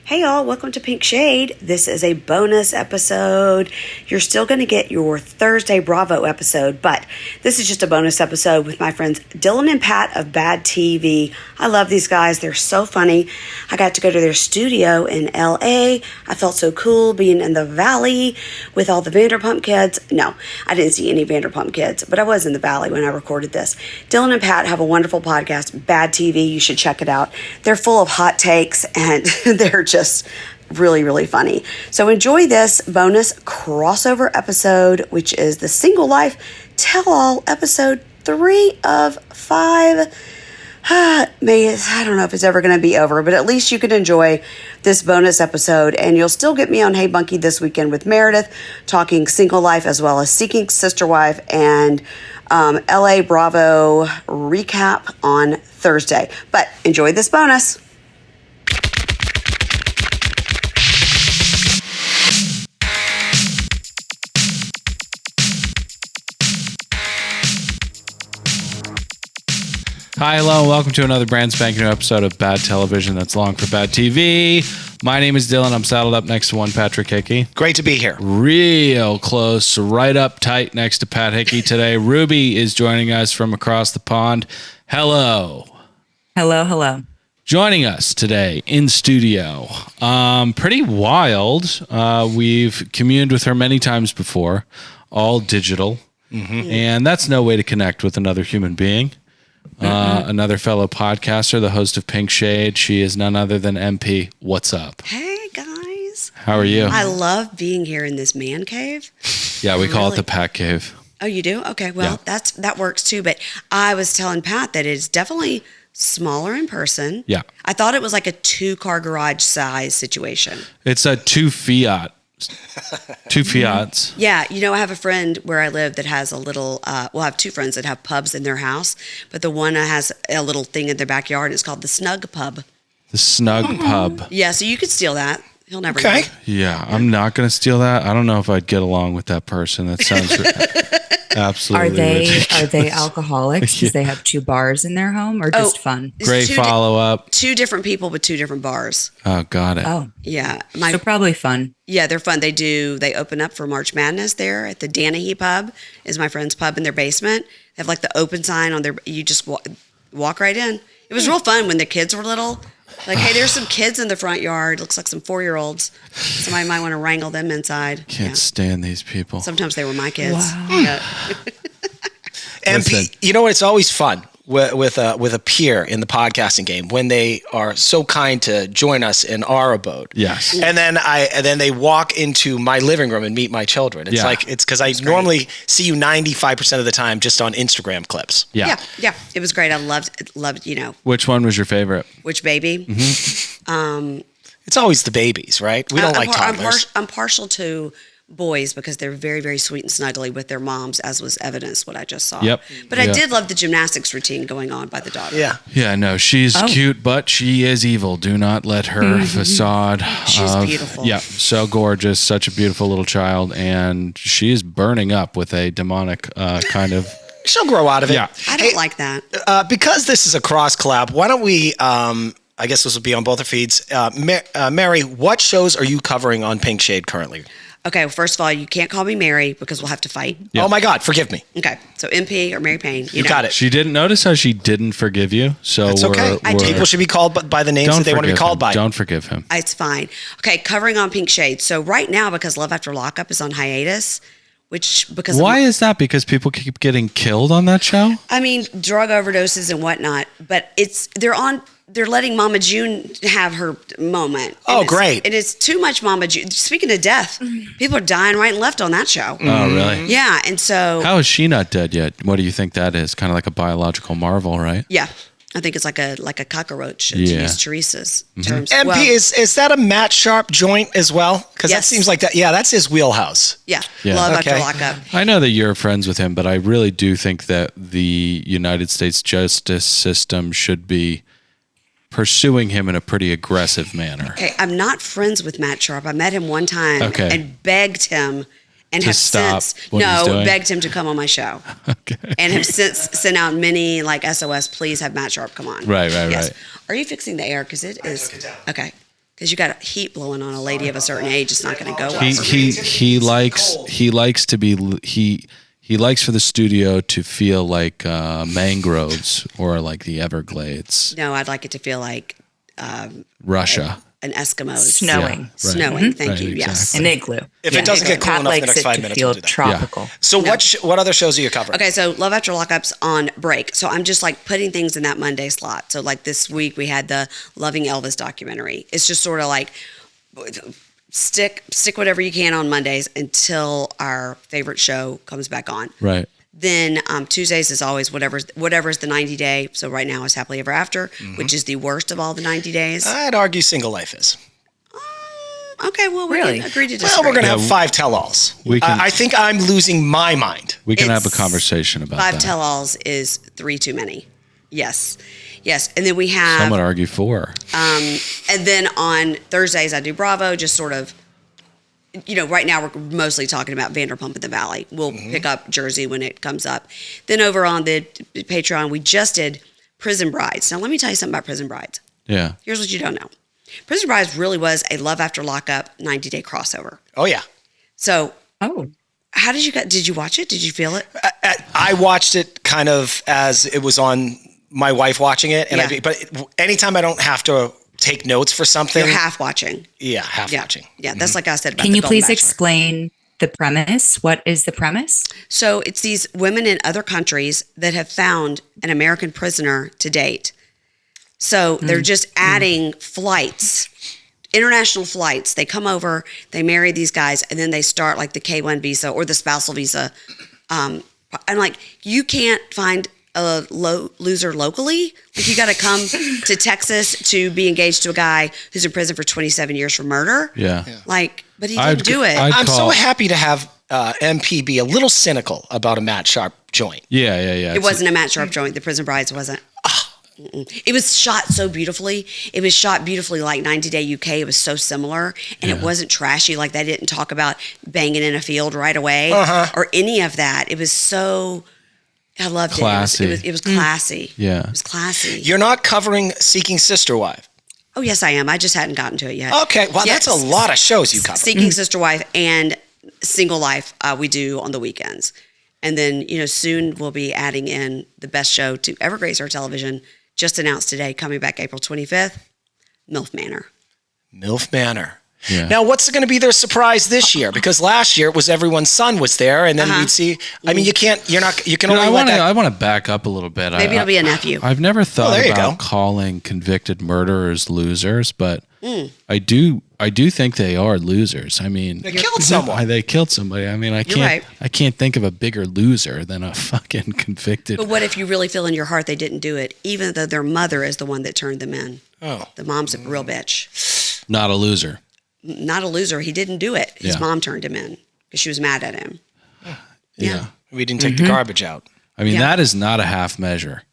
Hey y'all, welcome to Pink Shade. This is a bonus episode. You're still going to get your Thursday Bravo episode, but this is just a bonus episode with my friends Dylan and Pat of Bad TV. I love these guys. They're so funny. I got to go to their studio in LA. I felt so cool being in the Valley with all the Vanderpump kids. No, I didn't see any Vanderpump kids, but I was in the Valley when I recorded this. Dylan and Pat have a wonderful podcast, Bad TV. You should check it out. They're full of hot takes and they're just really, really funny. So enjoy this bonus crossover episode, which is the Single Life Tell-All episode 3 of 5. I don't know if it's ever going to be over, but at least you can enjoy this bonus episode, and you'll still get me on Hey Bunky this weekend with Meredith, talking Single Life as well as Seeking Sister Wife and LA Bravo recap on Thursday. But enjoy this bonus. Hi, hello, and welcome to another brand spanking new episode of Bad Television that's long for Bad TV. My name is Dylan. I'm saddled up next to one Patrick Hickey. Great to be here. Real close, right up tight next to Pat Hickey today. Ruby is joining us from across the pond. Hello. Hello. Joining us today in studio. Pretty wild. We've communed with her many times before, all digital. Mm-hmm. And that's no way to connect with another human being. Another fellow podcaster, the host of Pink Shade. She is none other than MP. What's up? Hey, guys. How are you? I love being here in this man cave. Yeah, we call it the Pat Cave. Oh, you do? Okay, well, Yeah. that works too. But I was telling Pat that it's definitely smaller in person. Yeah. I thought it was like a 2-car garage size situation. It's a two Fiats. Yeah, I have a friend where I live that has a little, I have 2 friends that have pubs in their house, but the one has a little thing in their backyard. It's called the Snug Pub. The Snug Pub. Yeah, so you could steal that. He'll never Okay. know. Yeah, I'm not going to steal that. I don't know if I'd get along with that person. That sounds absolutely ridiculous. Are they alcoholics? Because they have 2 bars in their home, or just fun? It's Great follow-up. 2 different people with 2 different bars. Oh, got it. Oh, Yeah. so probably fun. Yeah, they're fun. They open up for March Madness there at the Danahy Pub, is my friend's pub in their basement. They have like the open sign on their, you just walk right in. It was real fun when the kids were little. Like, hey, there's some kids in the front yard. Looks like some 4-year-olds. Somebody might want to wrangle them inside. Can't stand these people. Sometimes they were my kids. Wow. Yeah. MP, you know what? It's always fun with a peer in the podcasting game when they are so kind to join us in our abode. Yes. And then they walk into my living room and meet my children. It's Yeah. it's because I normally see you 95% of the time just on Instagram clips. Yeah. Yeah. It was great. I loved, Which one was your favorite? which baby. Mm-hmm. It's always the babies, right? We don't like toddlers. I'm partial to boys because they're very, very sweet and snuggly with their moms, as was evidenced what I just saw. Yep. But I Yeah. did love the gymnastics routine going on by the daughter. Yeah. Yeah, no, she's cute, but she is evil. Do not let her facade. She's beautiful. Yeah, so gorgeous, such a beautiful little child, and she is burning up with a demonic kind of. She'll grow out of it. Yeah. I don't like that. Because this is a cross collab, why don't we, I guess this will be on both our feeds. Mary, what shows are you covering on Pink Shade currently? Okay, well, first of all, you can't call me Mary because we'll have to fight. Yeah. Oh my God, forgive me. Okay, so MP or Mary Payne. You got it. She didn't notice how she didn't forgive you, so It's okay. People should be called by the names that they want to be called by. Don't forgive him. It's fine. Okay, covering on Pink Shade. So right now, because Love After Lockup is on hiatus, Why is that? Because people keep getting killed on that show? I mean, drug overdoses and whatnot, but they're letting Mama June have her moment. Oh, great. And it's too much Mama June. Speaking of death, people are dying right and left on that show. Oh, really? Yeah, and so... How is she not dead yet? What do you think that is? Kind of like a biological marvel, right? Yeah, I think it's like a cockroach, to Yeah. use Teresa's terms. MP, Well, is that a Matt Sharp joint as well? Because that Yes. seems like that. Yeah, that's his wheelhouse. yeah, Yeah. Love Okay. After Lockup. I know that you're friends with him, but I really do think that the United States justice system should be pursuing him in a pretty aggressive manner. Okay, I'm not friends with Matt Sharp. I met him one time and begged him and To have stop since what he's doing? begged him to come on my show. Okay. And have since sent out many SOS, please have Matt Sharp come on. Right. Are you fixing the air? Because it is. took it down. Okay. Because you got heat blowing on a lady of a certain age, it's not going to go well. He likes to be he likes for the studio to feel like mangroves or like the Everglades. No, I'd like it to feel like Russia. an Eskimo. Snowing. Right. Snowing, thank Right, you, yes. exactly. An igloo. If it doesn't get cool Pat enough in the likes next it 5 to minutes, feel we'll do that. tropical. So what other shows are you covering? Okay, so Love After Lockup's on break. So I'm just like putting things in that Monday slot. So like this week we had the Loving Elvis documentary. It's just sort of like stick whatever you can on Mondays until our favorite show comes back on. Right. Then Tuesdays is always whatever's the 90 day. So right now is Happily Ever After, which is the worst of all the 90 days. I'd argue Single Life is. Okay, well we Really? can agree to disagree. Well, we're going to have 5 tell-alls. We can- I think I'm losing my mind. We can have a It's conversation about 5 that. tell-alls is 3 too many. Yes. And then we have Some would argue 4. and then on Thursdays I do Bravo, just sort of, right now we're mostly talking about Vanderpump in the Valley. We'll pick up Jersey when it comes up. Then over on the Patreon, we just did Prison Brides. Now let me tell you something about Prison Brides. Yeah. Here's what you don't know. Prison Brides really was a Love After Lockup 90-day crossover. Oh, yeah. So Oh. how did you watch it? Did you feel it? I watched it kind of as it was on my wife watching it. Yeah. But anytime I don't have to take notes for something. You're half watching. Yeah, half watching. Yeah, that's like I said about Can the you Golden please Bachelor. explain the premise? What is the premise? So it's these women in other countries that have found an American prisoner to date. So they're just adding flights, international flights. They come over, they marry these guys, and then they start like the K-1 visa or the spousal visa. And like, you can't find a loser locally. Like, you got to come to Texas to be engaged to a guy who's in prison for 27 years for murder. Yeah. Like, but he I'd- didn't do it. I'd I'm so call- happy to have MP be a little cynical about a Matt Sharp joint. Yeah. It wasn't a Matt Sharp joint. The Prison Brides wasn't. Mm-mm. It was shot so beautifully. It was shot beautifully like 90 Day UK. It was so similar. And it wasn't trashy. Like, they didn't talk about banging in a field right away or any of that. It was so, I loved Classy. it. It was classy. Yeah. It was classy. You're not covering Seeking Sister Wife. Oh, yes, I am. I just hadn't gotten to it yet. Okay. Well, Yes. that's a lot of shows you cover. Seeking Sister Wife and Single Life we do on the weekends. And then, soon we'll be adding in the best show to ever grace our television, just announced today, coming back April 25th, MILF Manor. MILF Manor. Yeah. Now, what's going to be their surprise this year? Because last year it was everyone's son was there, and then we'd see. I mean, you can only I let want to. that. I want to back up a little bit. Maybe it'll be a nephew. I've never thought there you about go. calling convicted murderers losers, but I do think they are losers. I mean, They killed someone. They killed somebody. I mean, I can't. right. I can't think of a bigger loser than a fucking convicted. But what if you really feel in your heart they didn't do it, even though their mother is the one that turned them in? Oh. The mom's a real bitch. Not a loser. Not a loser. He didn't do it. His Yeah. mom turned him in because she was mad at him. Yeah. We didn't take the garbage out. I mean, Yeah. that is not a half measure.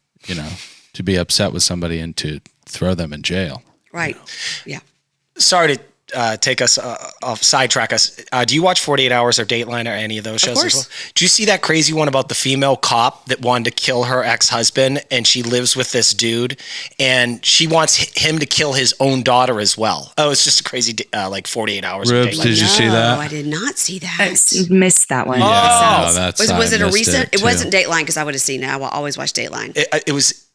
To be upset with somebody and to throw them in jail. Right. Yeah. Sorry to take us sidetrack us. Do you watch 48 Hours or Dateline or any of those shows? course. As well? Do you see that crazy one about the female cop that wanted to kill her ex-husband, and she lives with this dude, and she wants him to kill his own daughter as well? Oh, it's just a crazy, like 48 Hours. or Ribs, Dateline. did you see that? No, I did not see that. I missed that one. Yeah, no, that's Was it I a missed recent? It too. wasn't Dateline because I would have seen it. I will always watch Dateline. It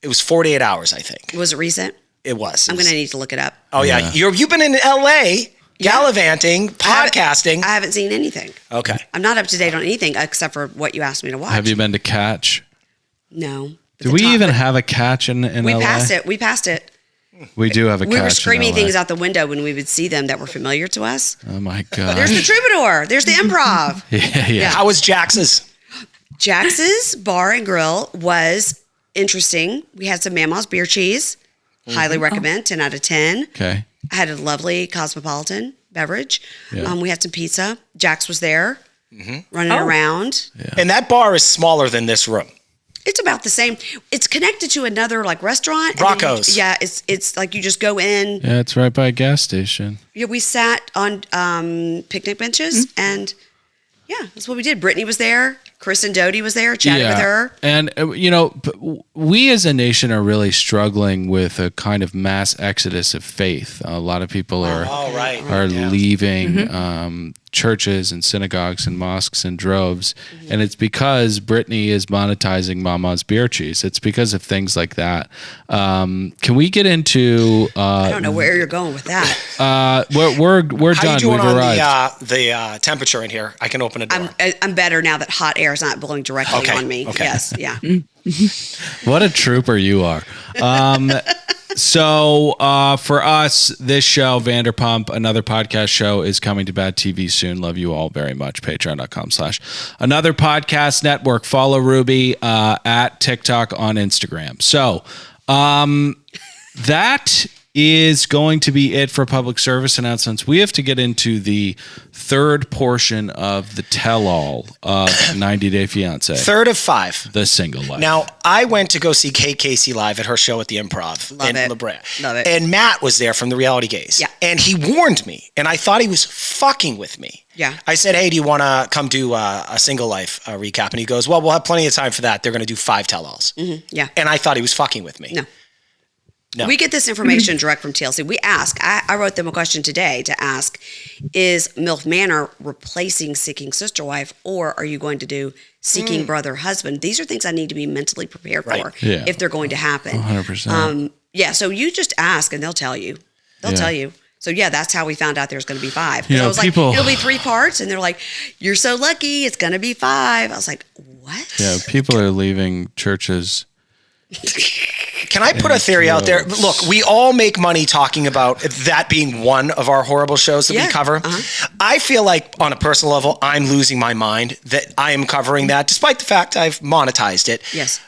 was 48 Hours, I think. Was it recent? It was. I'm going to need to look it up. Oh yeah, you've been in L.A. gallivanting, podcasting. I haven't seen anything. Okay. I'm not up to date on anything except for what you asked me to watch. Have you been to Catch? No. Do we even have a Catch in We LA? passed it. We passed it. We do have a Catch. We were screaming in LA. things out the window when we would see them that were familiar to us. Oh my god. There's the Troubadour. There's the Improv. yeah. How was Jax's? Jax's Bar and Grill was interesting. We had some Mama's beer cheese. Highly recommend. 10 out of 10. Okay. I had a lovely cosmopolitan beverage. Yeah. We had some pizza. Jax was there running around. And that bar is smaller than this room. It's about the same. It's connected to another like restaurant. and then Rocco's. Yeah, it's like you just go in. Yeah, it's right by a gas station. Yeah, we sat on picnic benches and yeah, that's what we did. Brittany was there. Kristen Doty was there, chatted with her. And, we as a nation are really struggling with a kind of mass exodus of faith. A lot of people are leaving churches and synagogues and mosques in droves. Mm-hmm. And it's because Brittany is monetizing Mama's beer cheese. It's because of things like that. Can we get into... I don't know where you're going with that. We're done. How you doing We've on arrived. the temperature in here? I can open a door. I'm better now that hot air is not blowing directly on me. Okay. Yes, yeah. What a trooper you are. So for us, this show, Vanderpump, another podcast show, is coming to Bad TV soon. Love you all very much. Patreon.com/another podcast network. Follow Ruby at TikTok, on Instagram. So that is going to be it for public service announcements. We have to get into the third portion of the tell-all of 90 Day Fiance. Third of 5. The single life. Now, I went to go see Kate Casey live at her show at the Improv in La Brea. Love it. And Matt was there from the Reality Gaze. Yeah. And he warned me, and I thought he was fucking with me. Yeah. I said, hey, do you want to come do a single life recap? And he goes, well, we'll have plenty of time for that. They're going to do 5 tell-alls. Mm-hmm. Yeah. And I thought he was fucking with me. No. No. We get this information direct from TLC. We ask, I wrote them a question today to ask, is MILF Manor replacing Seeking Sister Wife, or are you going to do Seeking Brother Husband? These are things I need to be mentally prepared for if they're going to happen. 100%. Yeah, so you just ask and they'll tell you. They'll tell you. So yeah, that's how we found out there's going to be 5. You know, I was people, like, it'll be 3 parts, and they're like, you're so lucky, it's going to be 5. I was like, what? Yeah, people are leaving churches. Can I put a theory out there? Look, we all make money talking about that being one of our horrible shows that we cover. Uh-huh. I feel like on a personal level, I'm losing my mind that I am covering that, despite the fact I've monetized it. Yes.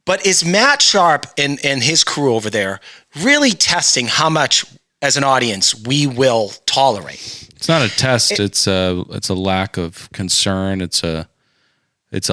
But is Matt Sharp and his crew over there really testing how much, as an audience, we will tolerate? It's not a test. It's a lack of concern. It's a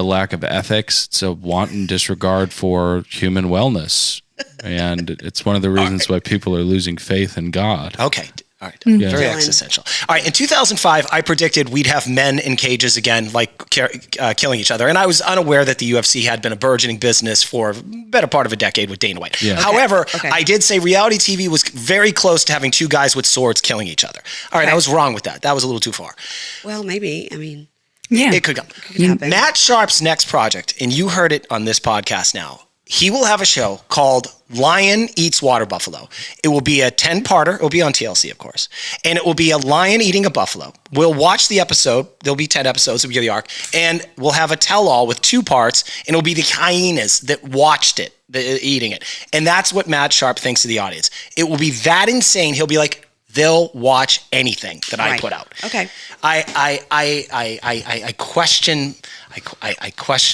lack of ethics. It's a wanton disregard for human wellness. And it's one of the reasons why people are losing faith in God. Okay. All right. Very existential. All right. In 2005, I predicted we'd have men in cages again, like killing each other. And I was unaware that the UFC had been a burgeoning business for the better part of a decade with Dana White. Yeah. However, I did say reality TV was very close to having 2 guys with swords killing each other. All right. I was wrong with that. That was a little too far. Well, maybe. I mean... Yeah. It could happen. Matt Sharp's next project, and you heard it on this podcast now, he will have a show called Lion Eats Water Buffalo. It will be a 10-parter. It will be on TLC, of course. And it will be a lion eating a buffalo. We'll watch the episode. There'll be 10 episodes. It'll be the arc. And we'll have a tell-all with 2 parts. And it'll be the hyenas that watched it, eating it. And that's what Matt Sharp thinks of the audience. It will be that insane. He'll be like, they'll watch anything that I put out. Okay. I question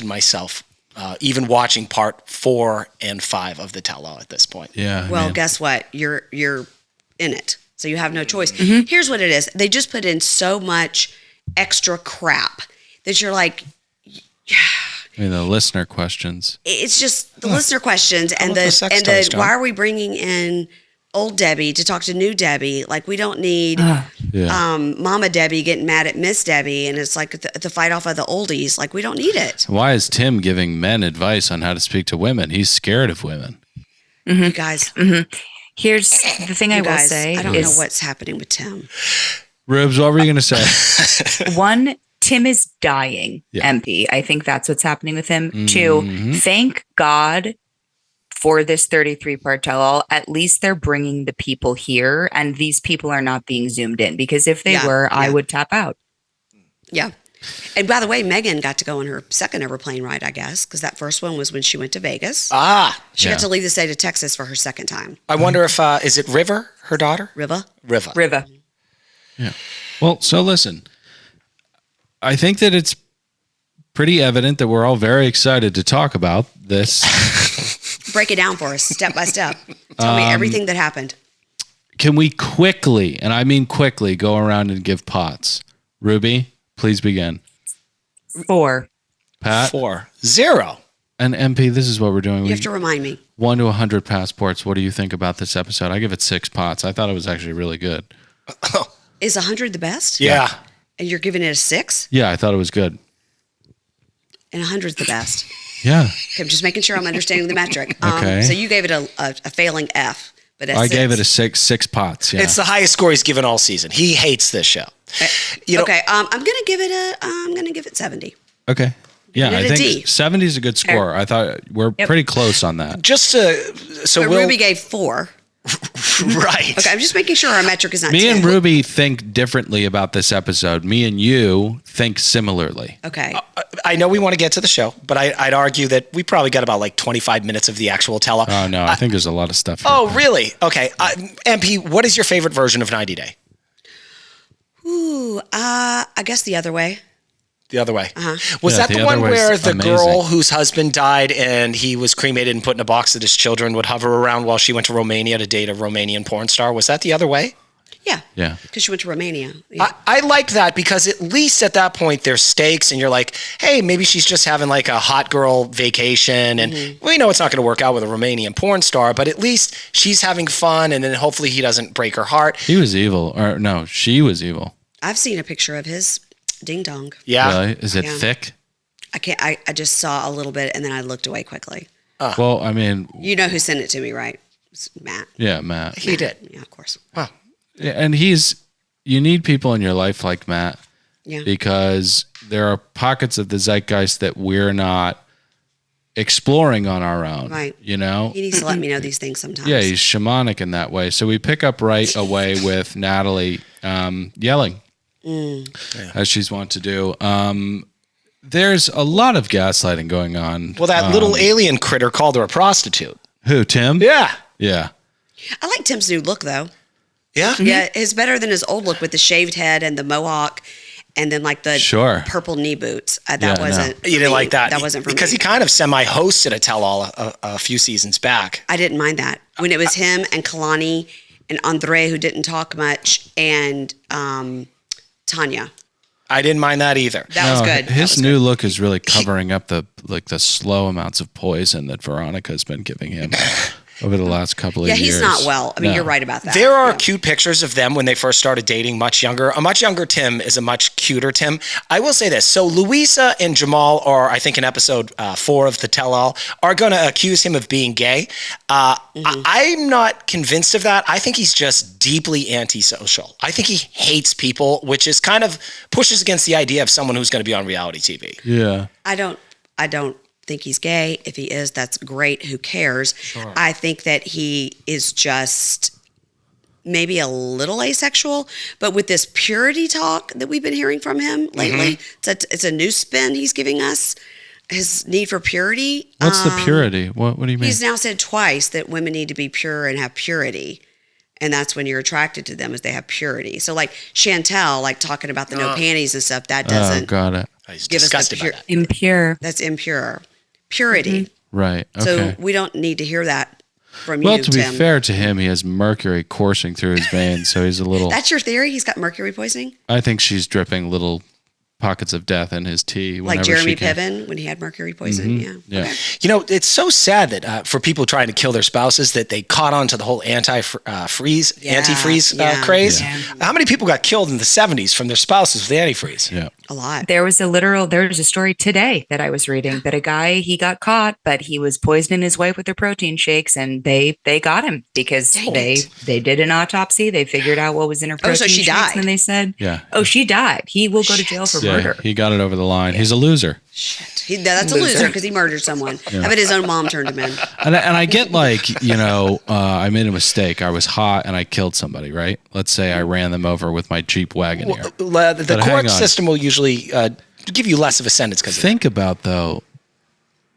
myself even watching part 4 and 5 of the tell-all at this point. Yeah. Well, guess what? You're in it, so you have no choice. Mm-hmm. Here's what it is: they just put in so much extra crap that you're like, yeah. I mean, the listener questions. It's just the listener questions and the why are we bringing in old Debbie to talk to new Debbie? Like, we don't need Mama Debbie getting mad at Miss Debbie, and it's like the fight off of the oldies. Like, we don't need it. Why is Tim giving men advice on how to speak to women? He's scared of women. Mm-hmm. You guys. Mm-hmm. Here's the thing I will say. I don't know what's happening with Tim. Ribs, what were you going to say? 1, Tim is dying, MP. I think that's what's happening with him. 2, thank God for this 33-part tell-all. At least they're bringing the people here, and these people are not being zoomed in, because if they were, I would tap out. Yeah. And by the way, Megan got to go on her second ever plane ride, I guess, because that first one was when she went to Vegas. She got to leave the state of Texas for her second time. I wonder if, is it River, her daughter? Riva. Yeah. Well, so listen, I think that it's pretty evident that we're all very excited to talk about this. Break it down for us, step by step. Tell me everything that happened. Can we quickly, and I mean quickly, go around and give pots? Ruby, please begin. 4. Pat? 4. 0. And MP, this is what we're doing. You have to remind me. 1 to 100 passports. What do you think about this episode? I give it 6 pots. I thought it was actually really good. Is 100 the best? Yeah. And you're giving it a 6? Yeah, I thought it was good. And 100's the best. Yeah. Okay, I'm just making sure I'm understanding the metric. Okay. So you gave it a failing F. But I gave it a six pots. Yeah. It's the highest score he's given all season. He hates this show. Okay, I'm gonna give it 70. Okay. Yeah, Give it I a think D. 70 is a good score. I thought we're pretty close on that. Just to, so But we'll, Ruby gave 4. right. Okay, I'm just making sure our metric is not Me 10. and Ruby think differently about this episode. Me and you think similarly. Okay. I know we want to get to the show, but I'd argue that we probably got about like 25 minutes of the actual tell. Oh, no. I think there's a lot of stuff here. Oh, really? Okay. MP, what is your favorite version of 90 Day? Ooh, I guess the other way. The other way. Yeah, Was that the the other one way's where the amazing. girl whose husband died and he was cremated and put in a box that his children would hover around while she went to Romania to date a Romanian porn star? Was that the other way? Yeah. Yeah. Because she went to Romania. Yeah. I liked that because at least at that point there's stakes and you're like, hey, maybe she's just having like a hot girl vacation and we know it's not going to work out with a Romanian porn star, but at least she's having fun and then hopefully he doesn't break her heart. He was evil. Or no, she was evil. I've seen a picture of his ding dong. Yeah. Really? Is it Yeah. thick? I just saw a little bit and then I looked away quickly. Well, I mean, You know who sent it to me, right? It's Matt. yeah, Matt. He did. Yeah, of course. And you need people in your life like Matt Yeah. because there are pockets of the zeitgeist that we're not exploring on our own. Right. You know? He needs to let me know these things sometimes. Yeah, he's shamanic in that way. So we pick up right away with Natalie yelling, as she's wont to do. There's a lot of gaslighting going on. Well, that little alien critter called her a prostitute. Who, Tim? Yeah. Yeah. I like Tim's new look though. Yeah. Yeah, it's better than his old look with the shaved head and the mohawk and then like the Sure. purple knee boots. Yeah, That no. wasn't. You didn't like that. That wasn't for because me. he kind of semi-hosted a tell-all a few seasons back. I didn't mind that. When it was him and Kalani and Andre who didn't talk much and Tanya. I didn't mind that either. That was good. His new look is really covering up the slow amounts of poison that Veronica's been giving him over the last couple of Yeah, years. he's not well. I mean, No. you're right about that. There are Yeah. cute pictures of them when they first started dating, much younger. A much younger Tim is a much cuter Tim. I will say this. So Louisa and Jamal are, I think in episode 4 of the tell-all, are going to accuse him of being gay. I'm not convinced of that. I think he's just deeply antisocial. I think he hates people, which is kind of pushes against the idea of someone who's going to be on reality TV. Yeah. I don't think he's gay. If he is, that's great. Who cares? Sure. I think that he is just maybe a little asexual, but with this purity talk that we've been hearing from him lately, it's a new spin he's giving us. His need for purity. What's the purity? What do you mean? He's now said twice that women need to be pure and have purity. And that's when you're attracted to them, is they have purity. So like Chantel, like talking about the no panties and stuff, that Oh, doesn't got it. He's give us the disgusted by pure. that. Impure. That's impure. Purity. Right. Okay. So we don't need to hear that from Well, you, to be Tim. fair to him, he has mercury coursing through his veins, so he's a little. That's your theory? He's got mercury poisoning? I think she's dripping little pockets of death in his tea. Like whenever Jeremy she can. Piven when he had mercury poison? Yeah. Yeah. Okay. You know, it's so sad that for people trying to kill their spouses that they caught on to the whole antifreeze yeah. craze. Yeah. How many people got killed in the 70s from their spouses with antifreeze? Yeah. A lot. There was a story today that I was reading that a guy, he got caught, but he was poisoning his wife with their protein shakes, and they got him because Dang they it. did an autopsy. They figured out what was in her protein so she shakes, died. and they said, Yeah. oh, she died. He will go to jail for Yeah, murder. he got it over the line. He's a loser. Shit. That's a loser because he murdered someone. I bet his own mom turned him in. And I get like, I made a mistake. I was hot and I killed somebody, right? Let's say I ran them over with my Jeep Wagoneer. The But hang court on. system will usually give you less of a sentence because of that. Think about, though,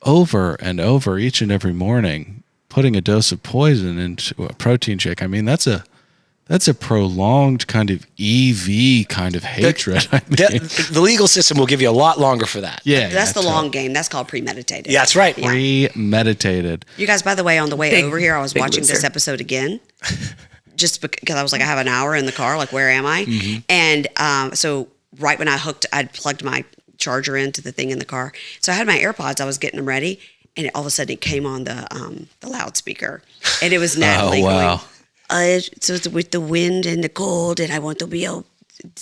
over and over each and every morning, putting a dose of poison into a protein shake. I mean, that's a prolonged kind of EV kind of hatred. I mean, The legal system will give you a lot longer for that. yeah. That's the totally. long game. That's called premeditated. Yeah, that's right. Yeah. Premeditated. You guys, by the way, on the way Big- over here, I was big watching this loser. episode again. Just because I was like, I have an hour in the car. Like, where am I? And so right when I'd plugged my charger into the thing in the car. So I had my AirPods. I was getting them ready, and all of a sudden it came on the loudspeaker, and it was Natalie wow. going, so it's with the wind and the cold, and I want to be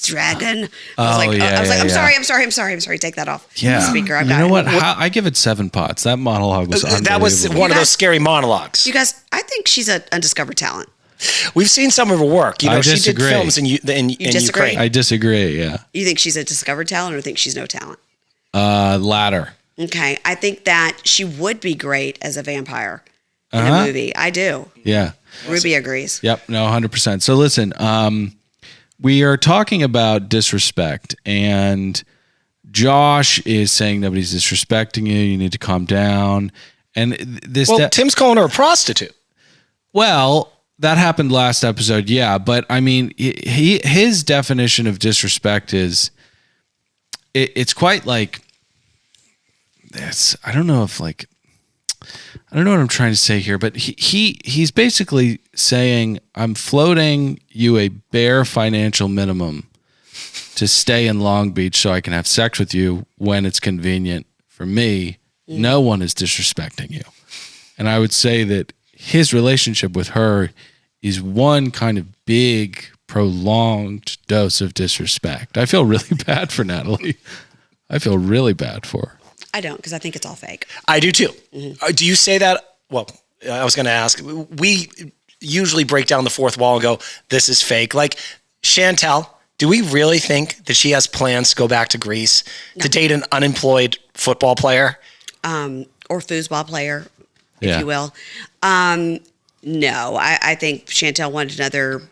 dragon. I'm sorry. Take that off. Yeah. Speaker. You know what? I give it 7 pots. That monologue was unbelievable. That was one of those scary monologues. You guys, I think she's an undiscovered talent. We've seen some of her work. You know, I she disagree. did films in Ukraine. I disagree. Yeah. You think she's a discovered talent or think she's no talent? Latter. Okay. I think that she would be great as a vampire in a movie. I do. Yeah. Ruby agrees. Yep. No, 100%. So listen, we are talking about disrespect, and Josh is saying nobody's disrespecting you. You need to calm down. And this. Tim's calling her a prostitute. Well, that happened last episode. Yeah. But I mean, his definition of disrespect is it's quite like this. I don't know what I'm trying to say here, but he's basically saying, I'm floating you a bare financial minimum to stay in Long Beach so I can have sex with you when it's convenient for me. No one is disrespecting you. And I would say that his relationship with her is one kind of big, prolonged dose of disrespect. I feel really bad for Natalie. I feel really bad for her. I don't, because I think it's all fake. I do too. Do you say that? Well, I was going to ask. We usually break down the fourth wall and go, this is fake. Like, Chantel, do we really think that she has plans to go back to Greece to date an unemployed football player? Or foosball player, if Yeah. you will. No, I think Chantel wanted another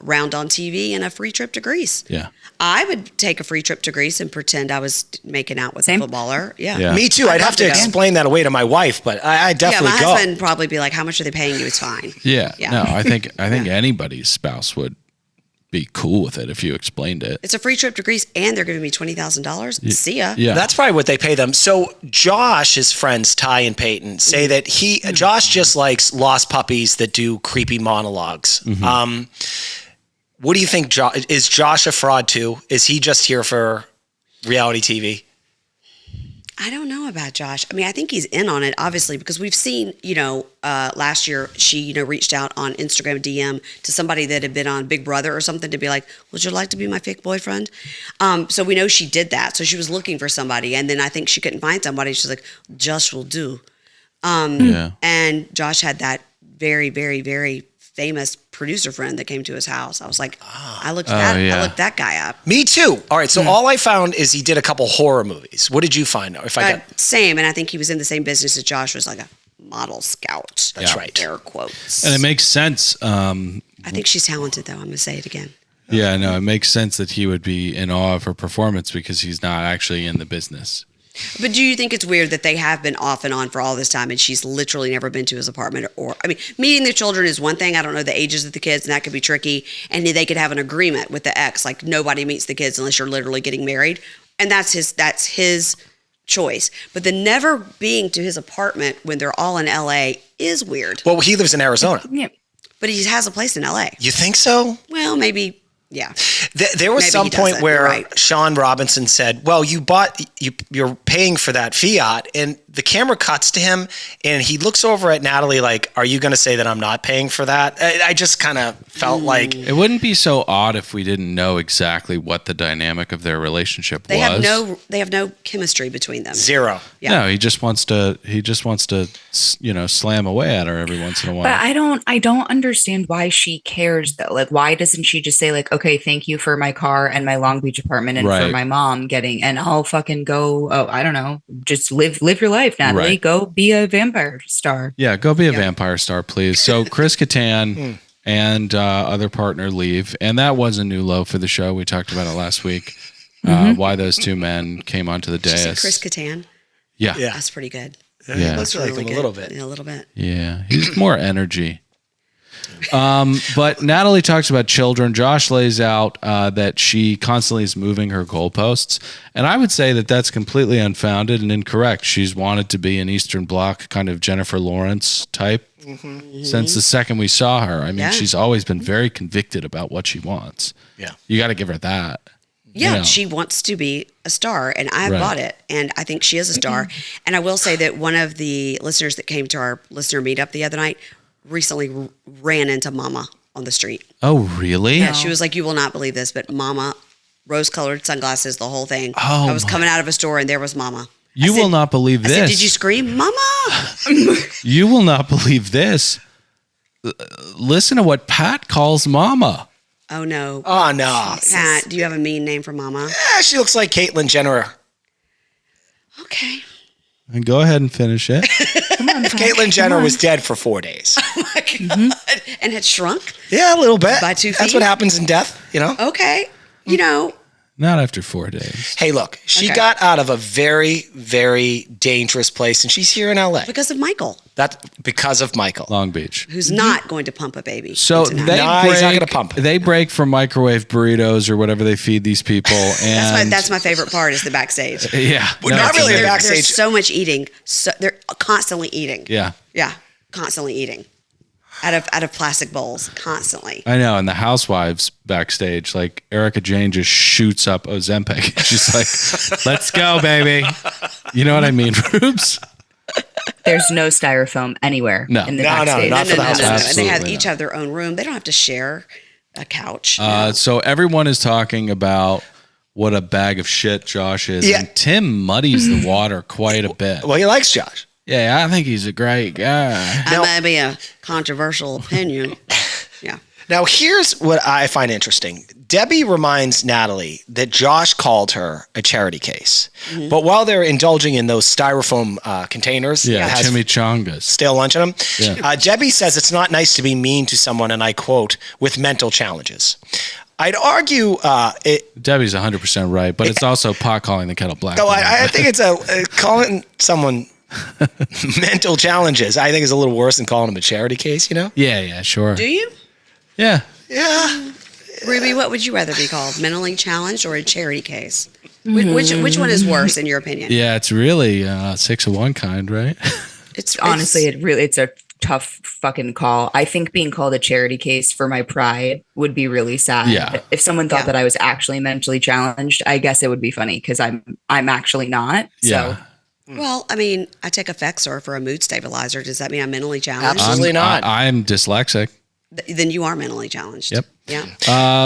round on TV and a free trip to Greece. Yeah. I would take a free trip to Greece and pretend I was making out with a footballer. Yeah. Me too. I'd have to explain that away to my wife, but I definitely my go. husband would probably be like, how much are they paying you? It's fine. Yeah. Yeah. No, I think anybody's spouse would be cool with it if you explained it. It's a free trip to Greece and they're giving me $20,000. See ya. Yeah. That's probably what they pay them. So Josh's friends, Ty and Peyton, say that Josh just likes lost puppies that do creepy monologues. What do you think? Is Josh a fraud too? Is he just here for reality TV? I don't know about Josh. I mean, I think he's in on it, obviously, because we've seen, last year she, reached out on Instagram DM to somebody that had been on Big Brother or something to be like, would you like to be my fake boyfriend? So we know she did that. So she was looking for somebody. And then I think she couldn't find somebody. She's like, Josh will do. And Josh had that very, very, very famous producer friend that came to his house. I was like, I looked that guy up. Me too. All right. So all I found is he did a couple horror movies. What did you find? Same. And I think he was in the same business as Josh, was like a model scout. That's right. Air quotes. And it makes sense. I think she's talented, though. I'm going to say it again. Yeah, no, it makes sense that he would be in awe of her performance because he's not actually in the business. But do you think it's weird that they have been off and on for all this time and she's literally never been to his apartment? Meeting the children is one thing. I don't know the ages of the kids, and that could be tricky. And they could have an agreement with the ex, like nobody meets the kids unless you're literally getting married. And that's his choice. But the never being to his apartment when they're all in LA is weird. Well, he lives in Arizona. Yeah. But he has a place in LA. You think so? Well, maybe. Yeah. There was Maybe some point where right. Sean Robinson said, well, you're paying for that fiat. And the camera cuts to him and he looks over at Natalie like, are you going to say that I'm not paying for that? I just kind of felt like. It wouldn't be so odd if we didn't know exactly what the dynamic of their relationship was. They have no chemistry between them. Zero. Yeah. No, he just wants to, slam away at her every once in a while. But I don't understand why she cares though. Like, why doesn't she just say like, okay, thank you for my car and my Long Beach apartment and for my mom getting, and I'll fucking go. Oh, I don't know. Just live your life, Natalie. Right. Go be a vampire star. Yeah, go be a vampire star, please. So Chris Kattan and other partner leave, and that was a new low for the show. We talked about it last week. Why those two men came onto the dais. Chris Kattan. Yeah, That's pretty good. Yeah, looks like him a little bit. Yeah, a little bit. Yeah, he's more energy. But Natalie talks about children. Josh lays out that she constantly is moving her goalposts. And I would say that that's completely unfounded and incorrect. She's wanted to be an Eastern Bloc kind of Jennifer Lawrence type since the second we saw her. I mean, she's always been very convicted about what she wants. Yeah. You got to give her that. Yeah, she wants to be a star, and I bought it, and I think she is a star. And I will say that one of the listeners that came to our listener meetup the other night recently ran into Mama on the street. Oh, really? Yeah, she was like, you will not believe this, but Mama, rose-colored sunglasses, the whole thing. Oh, I was coming out of a store and there was Mama. You will not believe this. I said, did you scream, Mama? You will not believe this. Listen to what Pat calls Mama. Oh, no. Oh, no. Pat, do you have a mean name for Mama? Yeah, she looks like Caitlyn Jenner. Okay. And go ahead and finish it. If Caitlyn Jenner was dead for 4 days. Oh, my God. And had shrunk? Yeah, a little bit. By 2 feet? That's what happens in death, you know? Okay. You know, Not after 4 days. Hey, look, she Okay. got out of a very, very dangerous place, and she's here in LA. because of Michael, That's because of Michael. Long Beach. who's not going to pump a baby. So Cincinnati. they No, he's not gonna pump. They break from microwave burritos or whatever they feed these people, and that's my favorite part is the backstage. yeah, Well, not really a There- backstage. There's so much eating. So they're constantly eating. Yeah, Yeah, constantly eating out of plastic bowls, constantly. I know. And the housewives backstage, like Erica Jane, just shoots up Ozempic. She's like, "Let's go, baby." You know what I mean, Rubes? There's no styrofoam anywhere No. in the No, no, backstage. not for the house. And they Absolutely have not. each have their own room. They don't have to share a couch. So everyone is talking about what a bag of shit Josh is, Yeah. and Tim muddies the water quite a bit. Well, he likes Josh. Yeah, I think he's a great guy. That may be a controversial opinion. Yeah. Now, here's what I find interesting. Debbie reminds Natalie that Josh called her a charity case. Mm-hmm. But while they're indulging in those styrofoam containers Yeah, that has chimichangas. stale lunch in them, Yeah. Debbie says it's not nice to be mean to someone, and I quote, with mental challenges. I'd argue Debbie's 100% right, but it's also pot calling the kettle black. No, I think it's calling someone mental challenges. I think is a little worse than calling them a charity case. You know? Yeah, sure. Do you? Yeah. Yeah. Ruby, what would you rather be called? Mentally challenged or a charity case? Which one is worse in your opinion? Yeah, it's really 6 of one kind, right? It's Honestly, it's a tough fucking call. I think being called a charity case for my pride would be really sad. Yeah. If someone thought Yeah. that I was actually mentally challenged, I guess it would be funny because I'm actually not. Yeah. So well, I mean, I take Effexor for a mood stabilizer. Does that mean I'm mentally challenged? Absolutely not. I'm dyslexic. Then you are mentally challenged. Yep. Yeah.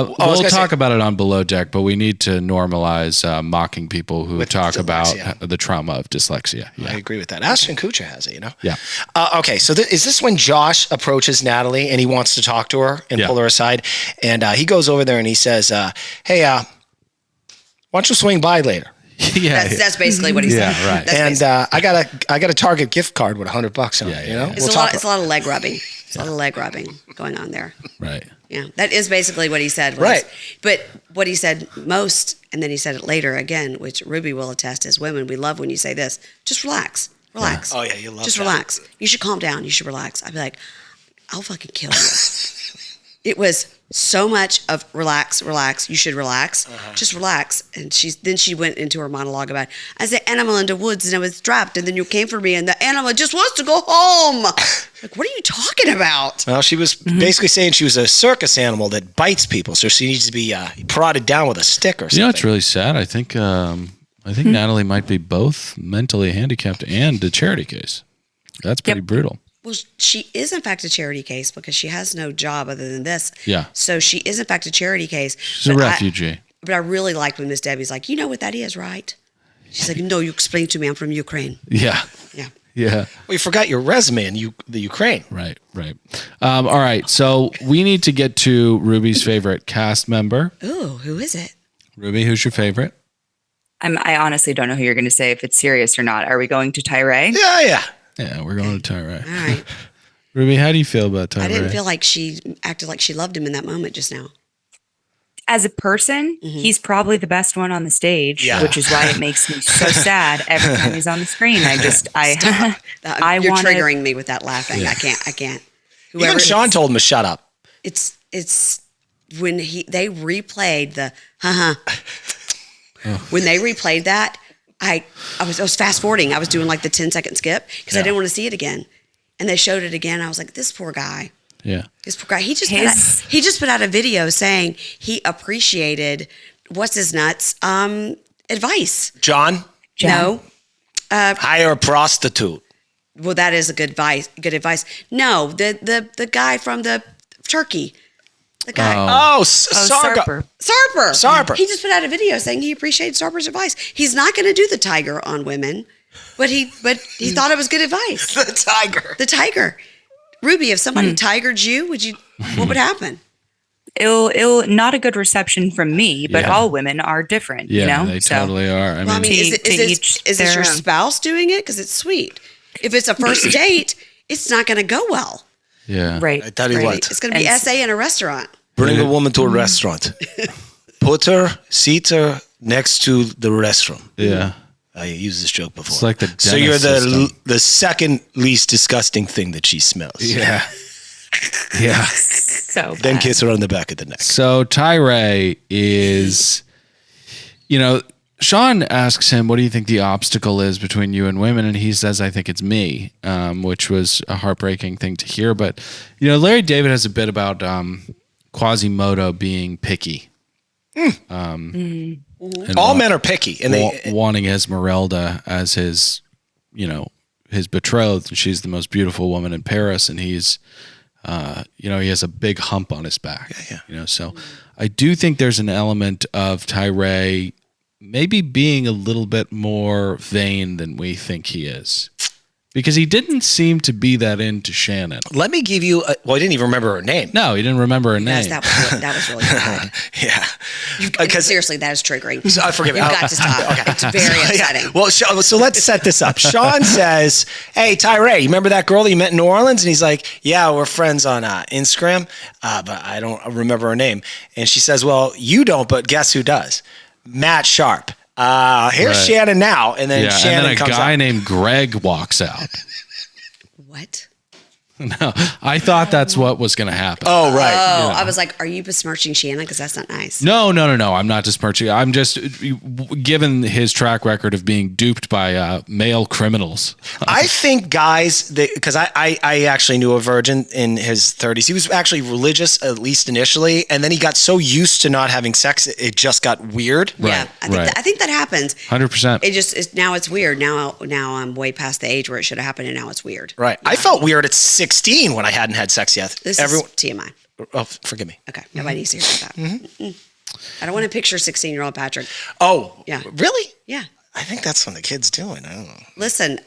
was We'll gonna talk say- about it on Below Deck, but we need to normalize mocking people who With talk about dyslexia. the trauma of dyslexia. I Yeah. agree with that. Ashton Kutcher has it, you know? Yeah. Okay, so is this when Josh approaches Natalie and he wants to talk to her and Yeah. pull her aside? And he goes over there and he says, hey, why don't you swing by later? Yeah. That's basically what he said. Yeah, right. That's And basically- I got a Target gift card with $100 on it, you know? it's a lot of leg rubbing. It's a lot of leg rubbing going on there. Right. Yeah, that is basically what he said. Right. But what he said most, and then he said it later again, which Ruby will attest as women, we love when you say this. Just relax. Relax. Oh, yeah, you love Just that. relax. You should calm down. You should relax. I'd be like, I'll fucking kill you. It was so much of relax, you should relax, just relax. And she went into her monologue about, I said animal in the woods and I was trapped and then you came for me and the animal just wants to go home. Like, what are you talking about? Well, she was basically saying she was a circus animal that bites people, so she needs to be prodded down with a stick or something. You know what's really sad? I think Natalie might be both mentally handicapped and a charity case. That's pretty brutal. Well, she is in fact a charity case because she has no job other than this. Yeah. So she is in fact a charity case. She's a But refugee. But I really like when Miss Debbie's like, you know what that is, right? She's like, no, you explain to me. I'm from Ukraine. Yeah. Yeah. Yeah. Well, you forgot your resume in the Ukraine. Right. All right. So we need to get to Ruby's favorite cast member. Ooh, who is it? Ruby, who's your favorite? I honestly don't know who you're going to say if it's serious or not. Are we going to Tyree? Yeah. Yeah, we're going to Tyree. All right. Ruby, how do you feel about Tyree? I didn't feel like she acted like she loved him in that moment just now. As a person, he's probably the best one on the stage, Yeah. which is why it makes me so sad every time he's on the screen. I You're wanna- triggering me with that laughing. I can't. Even Sean told him to shut up. It's when they replayed the when they replayed that, I was fast forwarding. I was doing like the 10-second skip because I didn't want to see it again. And they showed it again. I was like, this poor guy. Yeah. This poor guy. He just put out a video saying he appreciated what's his nuts advice. John, No. hire a prostitute. Well, that is a good advice. No, the guy from the Turkey. The guy. Sarper. Sarper. He just put out a video saying he appreciated Sarper's advice. He's not going to do the tiger on women, but he thought it was good advice. The tiger. Ruby, if somebody tigered you, what would happen? It'll not a good reception from me, but all women are different. Yeah, they totally are. I mean, is it your spouse doing it? Because it's sweet. If it's a first date, it's not going to go well. Yeah. Right. I tell you what. It's going to be SA in a restaurant. Bring a woman to a restaurant. Seat her next to the restroom. Yeah. I used this joke before. It's like the so you're system. the second least disgusting thing that she smells. Yeah. Yeah. So Then kiss her on the back of the neck. So Tyree is, Sean asks him, what do you think the obstacle is between you and women? And he says, I think it's me, which was a heartbreaking thing to hear. But, Larry David has a bit about Quasimodo being picky. All men are picky. And wanting Esmeralda as his, his betrothed. And she's the most beautiful woman in Paris. And he's, he has a big hump on his back. Yeah. So I do think there's an element of Tyree maybe being a little bit more vain than we think he is, because he didn't seem to be that into Shannon. let me give you I didn't even remember her name. No, he didn't remember her name. Yes, that was really bad. Yeah. Seriously, that is triggering. So, forgive me. You've got to stop. Okay. It's very upsetting. Well, so let's set this up. Sean says, hey, Tyree, you remember that girl that you met in New Orleans? And he's like, yeah, we're friends on Instagram, but I don't remember her name. And she says, well, you don't, but guess who does? Matt Sharp. Here's Right. Shannon now. And then Shannon and then a comes guy up. named Greg walks out. What? No, I thought that's what was going to happen. Oh, right. Oh, I was like, are you besmirching Shannon? Because that's not nice. No. I'm not besmirching. I'm just, given his track record of being duped by male criminals. I think guys, because I actually knew a virgin in his 30s. He was actually religious, at least initially. And then he got so used to not having sex, it just got weird. Yeah, I think that happens. 100%. It just is, now it's weird. Now I'm way past the age where it should have happened, and now it's weird. Right. I felt weird at 16 when I hadn't had sex yet. This is TMI. Oh, forgive me. Okay, nobody needs to hear about that. I don't want to picture 16-year-old Patrick. Oh, Yeah. Really? Yeah. I think that's when the kid's doing. I don't know. Listen,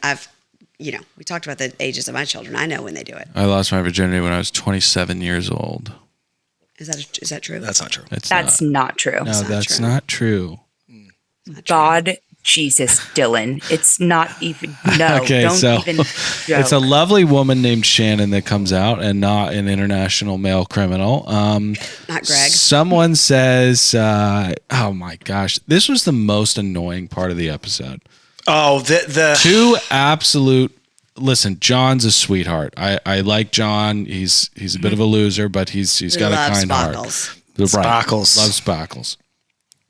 we talked about the ages of my children. I know when they do it. I lost my virginity when I was 27 years old. Is that true? That's not true. that's not true. No, that's not true. God, Jesus, Dylan. It's not even, no, Okay, don't so even joke. it's a lovely woman named Shannon that comes out, and not an international male criminal. Not Greg. Someone says, oh my gosh, this was the most annoying part of the episode. Oh, the Two absolute. Listen, John's a sweetheart. I like John. He's a bit of a loser, but he's got a kind Sparkles. heart. Right. Sparkles. Loves Sparkles.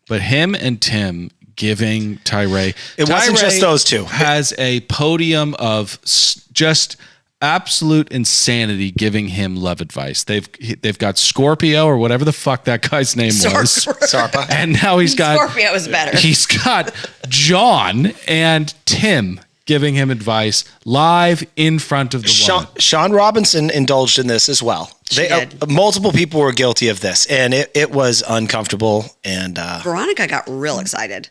But him and Tim giving Tyree. It wasn't just those two. Has a podium of just absolute insanity giving him love advice. They've got Scorpio or whatever the fuck that guy's name was. Sarpa. And now he's got Scorpio was better. He's got John and Tim giving him advice live in front of the woman. Sean Robinson indulged in this as well. She did. Multiple people were guilty of this, and it was uncomfortable. And Veronica got real excited.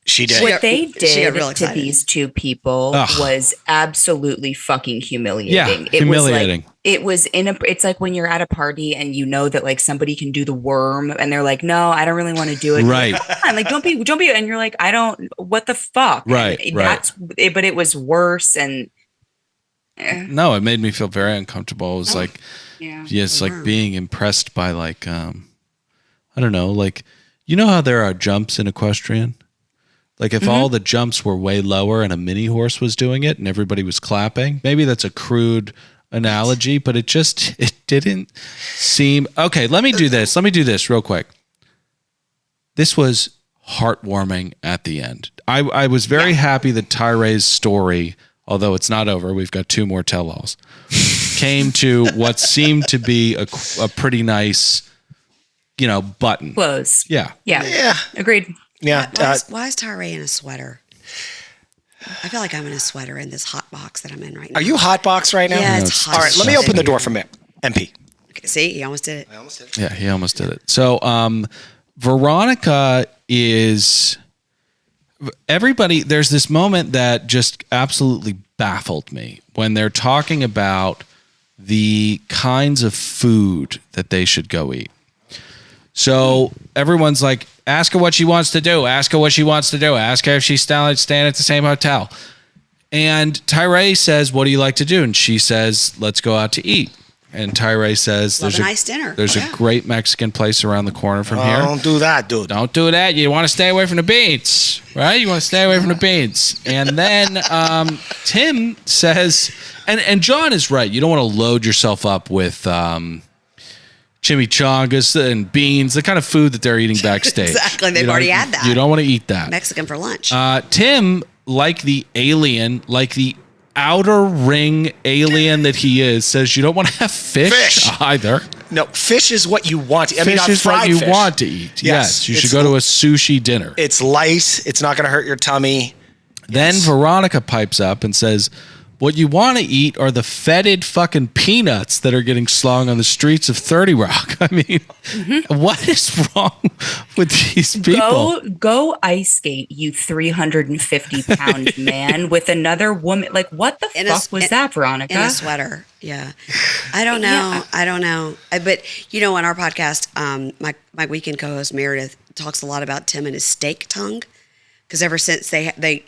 she did. What they She got did real to excited. these two people was absolutely fucking humiliating. Yeah, it humiliating. It's like when you're at a party and you know that like somebody can do the worm and they're like, no, I don't really want to do it. Right. I'm like, don't be, and you're like, I don't, what the fuck? Right, And right. but it was worse. And No, it made me feel very uncomfortable. It was like, yeah. yes, like being impressed by like, I don't know, like, you know how there are jumps in equestrian? Like if all the jumps were way lower and a mini horse was doing it and everybody was clapping, maybe that's a crude analogy, but it didn't seem, okay, let me do this real quick. This was heartwarming at the end. I was very happy that Tyree's story, although it's not over, we've got two more tell-alls, came to what seemed to be a pretty nice, button. Close. Yeah. Yeah. Agreed. Yeah. Why is Tyree in a sweater? I feel like I'm in a sweater in this hot box that I'm in right now. Are you hot box right now? Yeah, No, it's it's hot. All right, let me open the door for MP. Okay, See, he almost did it. I almost did it. Yeah, he almost did it. So, Veronica is everybody. There's this moment that just absolutely baffled me when they're talking about the kinds of food that they should go eat. So everyone's like, ask her what she wants to do. Ask her what she wants to do. Ask her if she's staying at the same hotel. And Tyree says, what do you like to do? And she says, let's go out to eat. And Tyree says, Love a nice dinner. There's a great Mexican place around the corner from here. Don't do that, dude. Don't do that. You want to stay away from the beans, right? You want to stay away from the beans. And then Tim says, and John is right. You don't want to load yourself up with chimichangas and beans, the kind of food that they're eating backstage. Exactly. They've already had that. You don't want to eat that. Mexican for lunch. Tim, like the alien, like the outer ring alien that he is, says you don't want to have fish either. No, fish is what you want to eat. Fish not is what fried you fish. want to eat. Yes, you should it's go to a sushi dinner. It's light. It's not going to hurt your tummy. Then Veronica pipes up and says, what you want to eat are the fetid fucking peanuts that are getting slung on the streets of 30 Rock. I mean, what is wrong with these people? Go ice skate, you 350-pound man with another woman. Like, what the fuck was that, Veronica? In a sweater. Yeah. I don't know. Yeah. I don't know. But, on our podcast, my weekend co-host Meredith talks a lot about Tim and his steak tongue. Because ever since they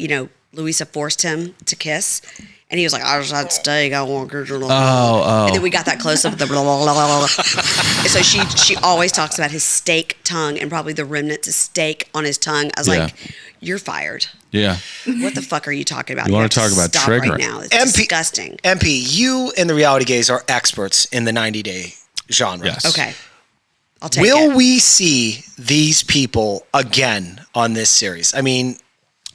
Louisa forced him to kiss. And he was like, I just had steak. I want to. Oh. And then we got that close up of the blah, blah, blah, blah. And so she always talks about his steak tongue and probably the remnants of steak on his tongue. I was like, you're fired. Yeah. What the fuck are you talking about? You want to talk about stop triggering right now. It's disgusting. MP, you and the reality gays are experts in the 90-day genre. Yes. Okay. I'll take Will it. we see these people again on this series? I mean,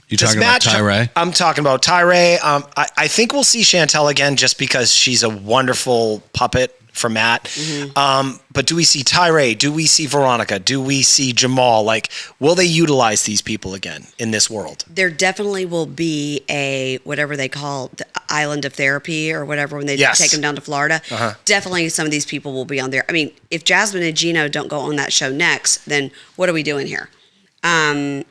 you talking about Tyree? I'm talking about Tyree. I think we'll see Chantel again just because she's a wonderful puppet for Matt. Mm-hmm. But do we see Tyree? Do we see Veronica? Do we see Jamal? Like, will they utilize these people again in this world? There definitely will be a, whatever they call the island of therapy or whatever, when they take them down to Florida. Uh-huh. Definitely some of these people will be on there. I mean, if Jasmine and Gino don't go on that show next, then what are we doing here? I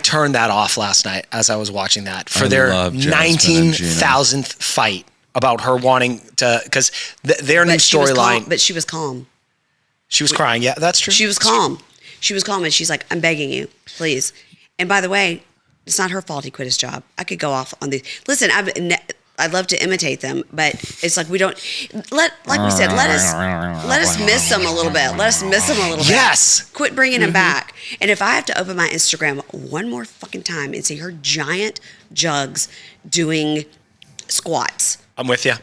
turned that off last night as I was watching that for their 19,000th fight about her wanting to, because their new storyline. But she was calm. She was crying. Yeah, that's true. She was calm. She was calm, and she's like, I'm begging you, please. And by the way, it's not her fault he quit his job. I could go off on these. Listen, I'd love to imitate them, but it's like we don't let us miss them a little bit. Let us miss them a little bit. Yes. Quit bringing them back. And if I have to open my Instagram one more fucking time and see her giant jugs doing squats. I'm with you.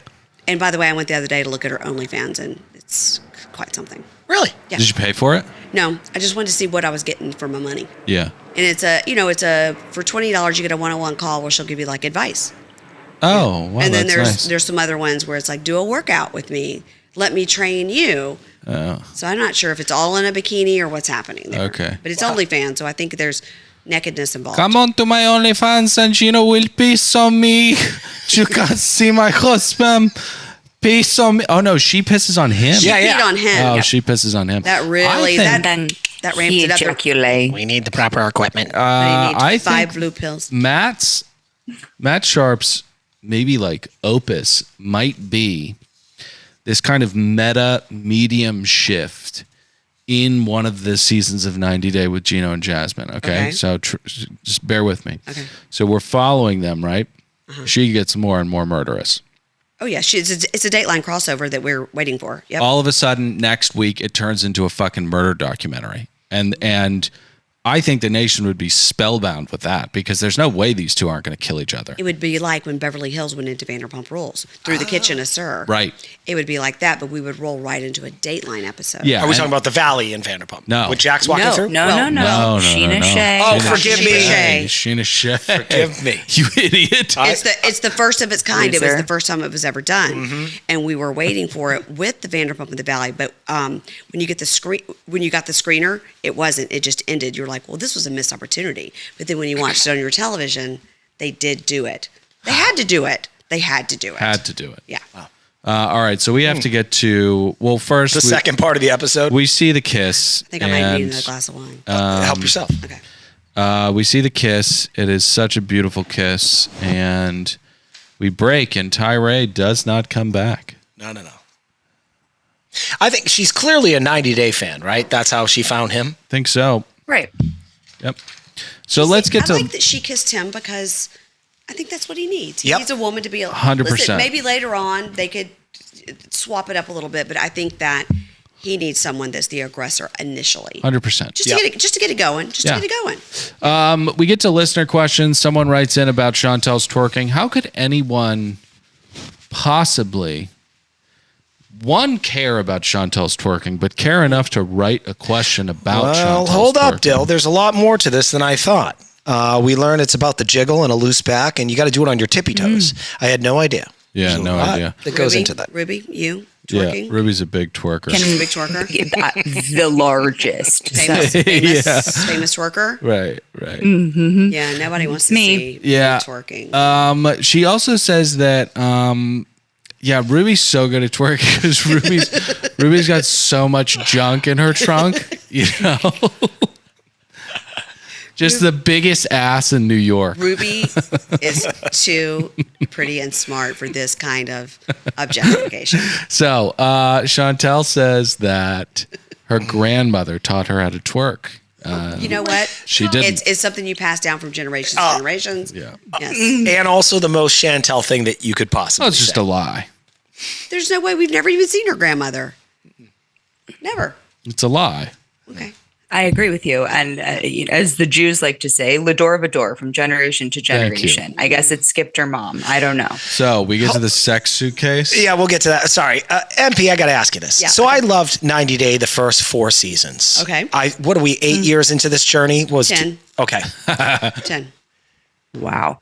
And by the way, I went the other day to look at her OnlyFans, and it's quite something. Really? Yeah. Did you pay for it? No, I just wanted to see what I was getting for my money. Yeah. And it's for $20 you get a one-on-one call where she'll give you like advice. Oh, wow. And then that's there's some other ones where it's like, do a workout with me. Let me train you. Oh. So I'm not sure if it's all in a bikini or what's happening there. Okay. But it's OnlyFans, so I think there's nakedness involved. Come on to my OnlyFans and Gino will piss on me. You can't see my husband. Piss on me. Oh, no, she pisses on him. She peed on him. Oh, she pisses on him. That really, that ramps it up. Ejaculate. We need the proper equipment. I need 5 blue pills. Matt Sharp's maybe like opus might be this kind of meta medium shift in one of the seasons of 90 Day with Gino and Jasmine. Okay. So just bear with me. Okay. So we're following them, right? Uh-huh. She gets more and more murderous. Oh yeah. It's a Dateline crossover that we're waiting for. Yep. All of a sudden next week it turns into a fucking murder documentary. And I think the nation would be spellbound with that because there's no way these two aren't going to kill each other. It would be like when Beverly Hills went into Vanderpump Rules through the kitchen of Sir. Right. It would be like that, but we would roll right into a Dateline episode. Yeah. Are we talking about the Valley in Vanderpump? No. With Jax walking through? No. Sheena Shea. Oh, forgive me. Sheena Shea. Forgive me. You idiot. It's the first of its kind. Loser. It was the first time it was ever done, and we were waiting for it with the Vanderpump in the Valley. But when you got the screener, it wasn't. It just ended. You're like, well, this was a missed opportunity. But then when you watched it on your television, they did do it. They had to do it. Had to do it. Yeah. Wow. All right, so we have to get to first The second part of the episode. we see the kiss. I think I might need another glass of wine. Help yourself. Okay. We see the kiss. It is such a beautiful kiss, and we break, and Tyree does not come back. No. I think she's clearly a 90 Day fan, right? That's how she found him. Think so. Right. Yep. So let's get I to. like that she kissed him because I think that's what he needs. He Yep. needs a woman to be 100%. Listen, maybe later on they could swap it up a little bit, but I think that he needs someone that's the aggressor initially. 100%. Just to get it going. To get it going. We get to listener questions. Someone writes in about Chantel's twerking. How could anyone possibly care about Chantel's twerking, but care enough to write a question about Well, Chantel's hold up, twerking? Dill. There's a lot more to this than I thought. We learned it's about the jiggle and a loose back, and you got to do it on your tippy toes. I had no idea. Yeah, There's a no lot idea. that goes Ruby, into that. Ruby, you twerking? Yeah, Ruby's a big twerker. Big twerker. The largest. Famous twerker. Right. Yeah, nobody wants to Me. see Yeah. twerking. She also says that Ruby's so good at twerking because Ruby's got so much junk in her trunk, you know. Just the biggest ass in New York. Ruby is too pretty and smart for this kind of objectification. So Chantel says that her grandmother taught her how to twerk. You know what? She didn't. It's something you pass down from generations to generations. Yeah. Yes. And also the most Chantel thing that you could possibly Oh, it's just say. a lie. There's no way we've never even seen her grandmother. Never. It's a lie. Okay. I agree with you. And as the Jews like to say, Lador Vador, from generation to Thank you. generation. I guess it skipped her mom. I don't know. So we get to the sex suitcase. Yeah, we'll get to that. Sorry. MP, I got to ask you this. Yeah, So okay. I loved 90 Day the first 4 seasons. Okay. What are we, 8 years into this journey? 10. Okay. 10. Wow.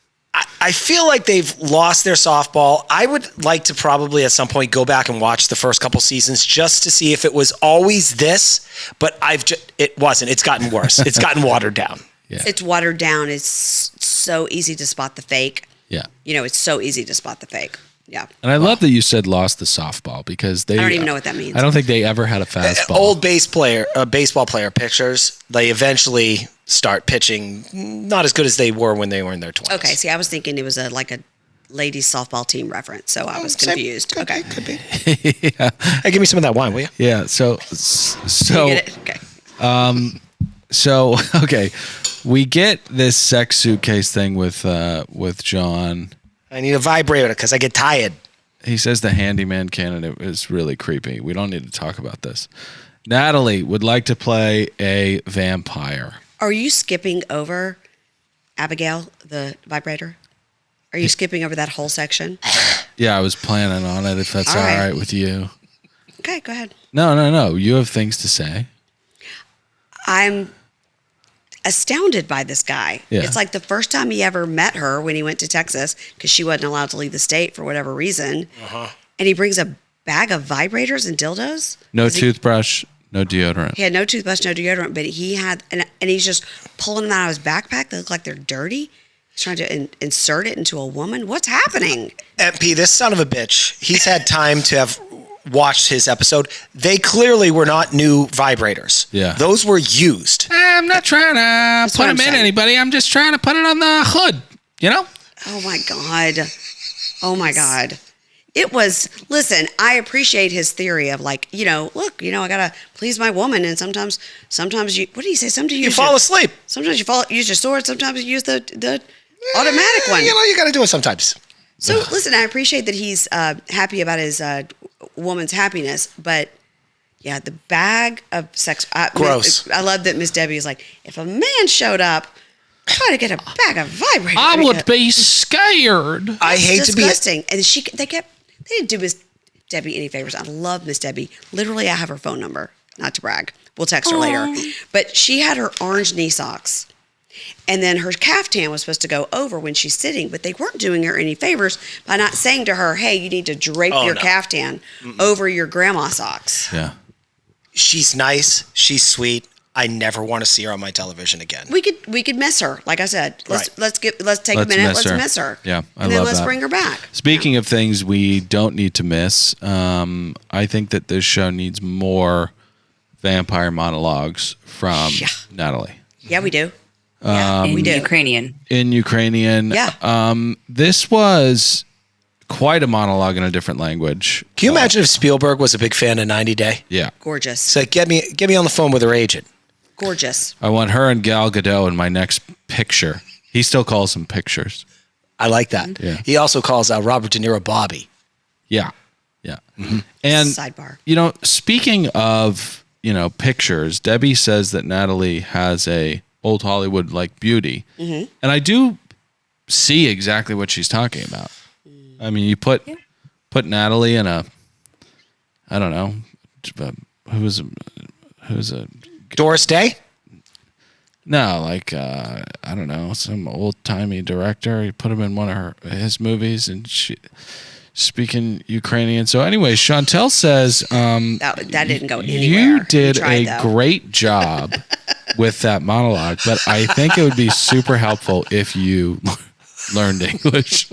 I feel like they've lost their softball. I would like to probably at some point go back and watch the first couple seasons just to see if it was always this, but it wasn't. It's gotten worse. It's gotten watered down. Yeah. It's watered down. It's so easy to spot the fake. Yeah. You know, it's so easy to spot the fake. Yeah. And I love that you said lost the softball because they. I don't even know what that means. I don't think they ever had a fastball. Old baseball player pictures, they eventually start pitching not as good as they were when they were in their 20s. Okay. See, I was thinking it was like a ladies softball team reference, so I was confused. Okay. Could be. Hey, give me some of that wine, will you? Yeah. So. You get it? Okay. So okay, we get this sex suitcase thing with John. I need a vibrator because I get tired. He says the handyman candidate is really creepy. We don't need to talk about this. Natalie would like to play a vampire. Are you skipping over Abigail, the vibrator? Are you skipping over that whole section? Yeah, I was planning on it. If that's all All right. right with you. Okay, go ahead. No. You have things to say. I'm astounded by this guy. Yeah. It's like the first time he ever met her when he went to Texas because she wasn't allowed to leave the state for whatever reason. And he brings a bag of vibrators and dildos. No toothbrush, no deodorant. He had no toothbrush, no deodorant, but he had, and he's just pulling them out of his backpack. They look like they're dirty. He's trying to insert it into a woman. What's happening? MP, this son of a bitch, he's had time to have watched his episode. They clearly were not new vibrators. Yeah. Those were used. I'm not trying to what I'm saying. anybody. I'm just trying to put it on the hood, you know? Oh my God. Oh my God. It was, listen, I appreciate his theory of like, look, I got to please my woman. And sometimes you, what do you say? Sometimes You fall asleep. Sometimes use your sword. Sometimes you use the automatic one. You got to do it sometimes. So listen, I appreciate that he's happy about his woman's happiness, but yeah, the bag of sex. Gross. I love that Miss Debbie is like, if a man showed up, try to get a bag of vibrators. I would be scared. I hate to be. Disgusting. And they didn't do Miss Debbie any favors. I love Miss Debbie. Literally, I have her phone number. Not to brag. We'll text her later. But she had her orange knee socks. And then her caftan was supposed to go over when she's sitting, but they weren't doing her any favors by not saying to her, hey, you need to drape your caftan over your grandma socks. Yeah. She's nice. She's sweet. I never want to see her on my television again. We could miss her. Like I said, let's take a minute. miss Let's her. miss her. Yeah, I and then love let's that. bring her back. Speaking of things we don't need to miss, I think that this show needs more vampire monologues from Natalie. Yeah, we do. in we do. Ukrainian. In Ukrainian. Yeah. This was quite a monologue in a different language. Can you imagine if Spielberg was a big fan of 90 Day? Yeah. Gorgeous. So get me on the phone with her agent. Gorgeous. I want her and Gal Gadot in my next picture. He still calls them pictures. I like that. Yeah. He also calls Robert De Niro Bobby. Yeah. Yeah. Mm-hmm. And Sidebar. Speaking of, pictures, Debbie says that Natalie has a old Hollywood like beauty. Mm-hmm. And I do see exactly what she's talking about. I mean, you put Natalie in I don't know, who's a Doris Day? no, like I don't know, some old timey director. You put him in one of his movies, and she speaking Ukrainian. So anyway, Chantel says That didn't go anywhere. you did We tried, a though. great job with that monologue, but I think it would be super helpful if you learned English.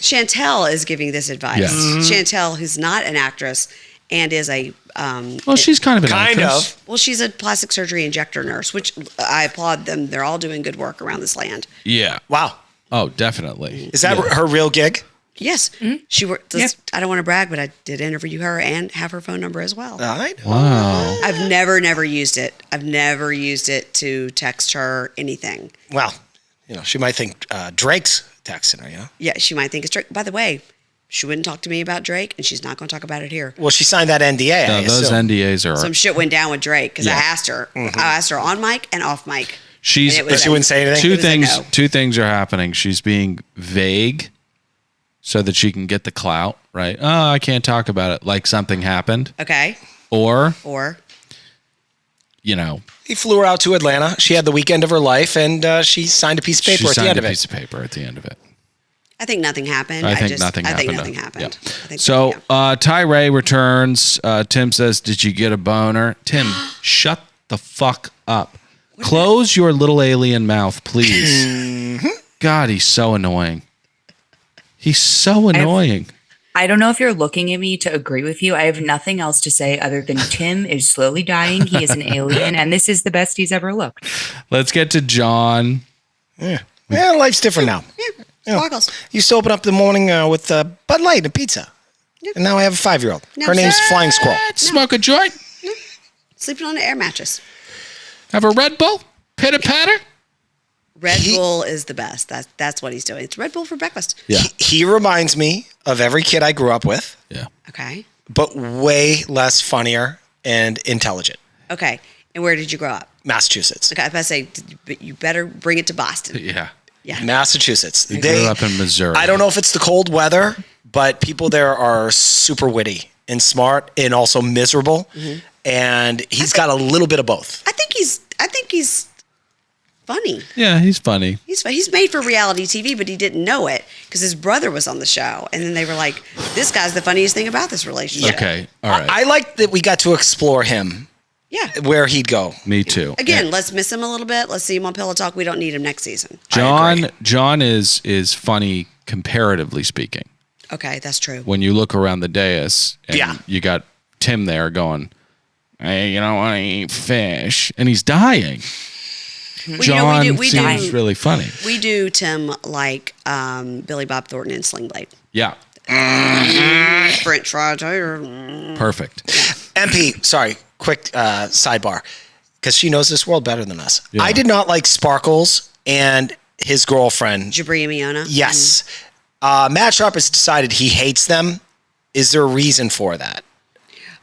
Chantel is giving this advice. Yes. Chantel, who's not an actress and is a Well, she's kind of an Kind actress. of. well, she's a plastic surgery injector nurse, which I applaud them. They're all doing good work around this land. Yeah. Wow. Oh, definitely. Is that Yeah. her real gig? Yes, she worked. I don't want to brag, but I did interview her and have her phone number as well. I know. Wow. I've never used it. I've never used it to text her anything. Well, she might think Drake's texting her, Yeah, she might think it's Drake. By the way, she wouldn't talk to me about Drake, and she's not going to talk about it here. Well, she signed that NDA. No, I those assume. NDAs are. Some shit went down with Drake because I Yeah. asked her. I asked her on mic and off mic. She's. And it was She wouldn't say anything? it was a no. Two things are happening. She's being vague, so that she can get the clout. Right. Oh, I can't talk about it. Like something happened, Okay. or Or He flew her out to Atlanta. She had the weekend of her life, and she signed a piece of paper she at the signed end a of it. piece of paper at the end of it. I think nothing happened. I think nothing I happened. think nothing happened. Yeah. I think So Tyree returns. Tim says, "Did you get a boner?" Tim, shut the fuck up. Close your little alien mouth, please. God, he's so annoying. He's so annoying. I don't know if you're looking at me to agree with you. I have nothing else to say other than Tim is slowly dying. He is an alien, and this is the best he's ever looked. Let's get to John. Yeah, life's different now. Sparkles. Used to open up the morning with Bud Light and pizza. And now I have a 5-year-old. No, Her name's Flying Squirrel. Smoke a joint. Sleeping on an air mattress. Have a Red Bull. Pitter patter. Red Bull is the best. That's what he's doing. It's Red Bull for breakfast. Yeah. He reminds me of every kid I grew up with, Yeah. Okay. but way less funnier and intelligent. Okay. And where did you grow up? Massachusetts. Okay, I was about to say, but you better bring it to Boston. Yeah. Yeah. Massachusetts. He grew up in Missouri. I don't know if it's the cold weather, but people there are super witty and smart and also miserable. And he's got a little bit of both. I think he's funny. Yeah, he's funny. He's made for reality TV, but he didn't know it because his brother was on the show, and then they were like, "This guy's the funniest thing about this relationship." Okay. All right. I like that we got to explore him, Yeah. where he'd go. Me too. Again, let's miss him a little bit. Let's see him on Pillow Talk. We don't need him next season. John is funny comparatively speaking. Okay, that's true. When you look around the dais and Yeah. you got Tim there going, "Hey, you don't want to eat fish," and he's dying. John we seems really funny. We do Tim like Billy Bob Thornton in Sling Blade. Yeah. French fries. Perfect. MP, sorry, quick sidebar, because she knows this world better than us. Yeah. I did not like Sparkles and his girlfriend. Jabri and Miona. Yes. Matt Sharp has decided he hates them. Is there a reason for that?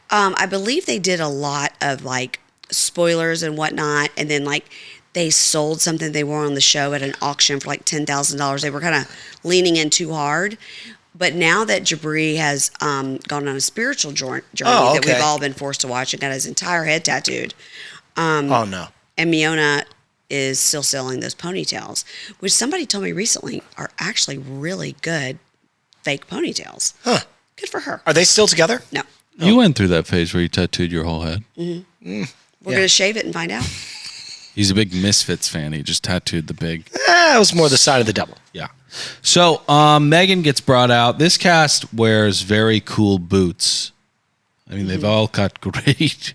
I believe they did a lot of like spoilers and whatnot, and then like they sold something they were on the show at an auction for like $10,000. They were kind of leaning in too hard. But now that Jabri has gone on a spiritual journey that we've all been forced to watch and got his entire head tattooed, Oh, no. and Miona is still selling those ponytails, which somebody told me recently are actually really good fake ponytails. Huh. Good for her. Are they still together? No. You went through that phase where you tattooed your whole head. We're going to shave it and find out. He's a big Misfits fan. He just tattooed the big. It was more the sign of the devil. Yeah. So Megan gets brought out. This cast wears very cool boots. I mean, they've all got great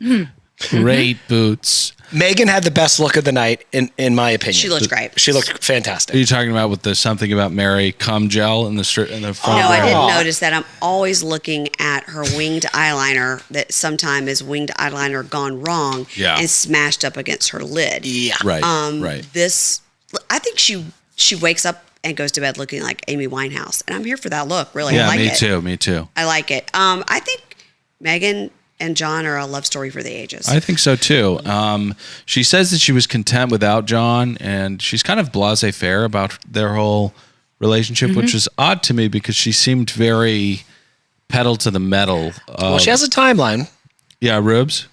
boots. Megan had the best look of the night, in my opinion. She looked great. She looked Are fantastic. you talking about with the something about Mary cum gel in the front? No, row? I didn't notice that. I'm always looking at her winged eyeliner that sometimes is winged eyeliner gone wrong and smashed up against her lid. Yeah. Right. Right. This, I think she wakes up and goes to bed looking like Amy Winehouse. And I'm here for that look, really. Yeah, I like me it. too. Me too. I like it. I think Megan and John are a love story for the ages. I think so too. She says that she was content without John, and she's kind of blasé-faire about their whole relationship, which is odd to me because she seemed very pedal to the metal. Well, she has a timeline. Yeah, Rubes?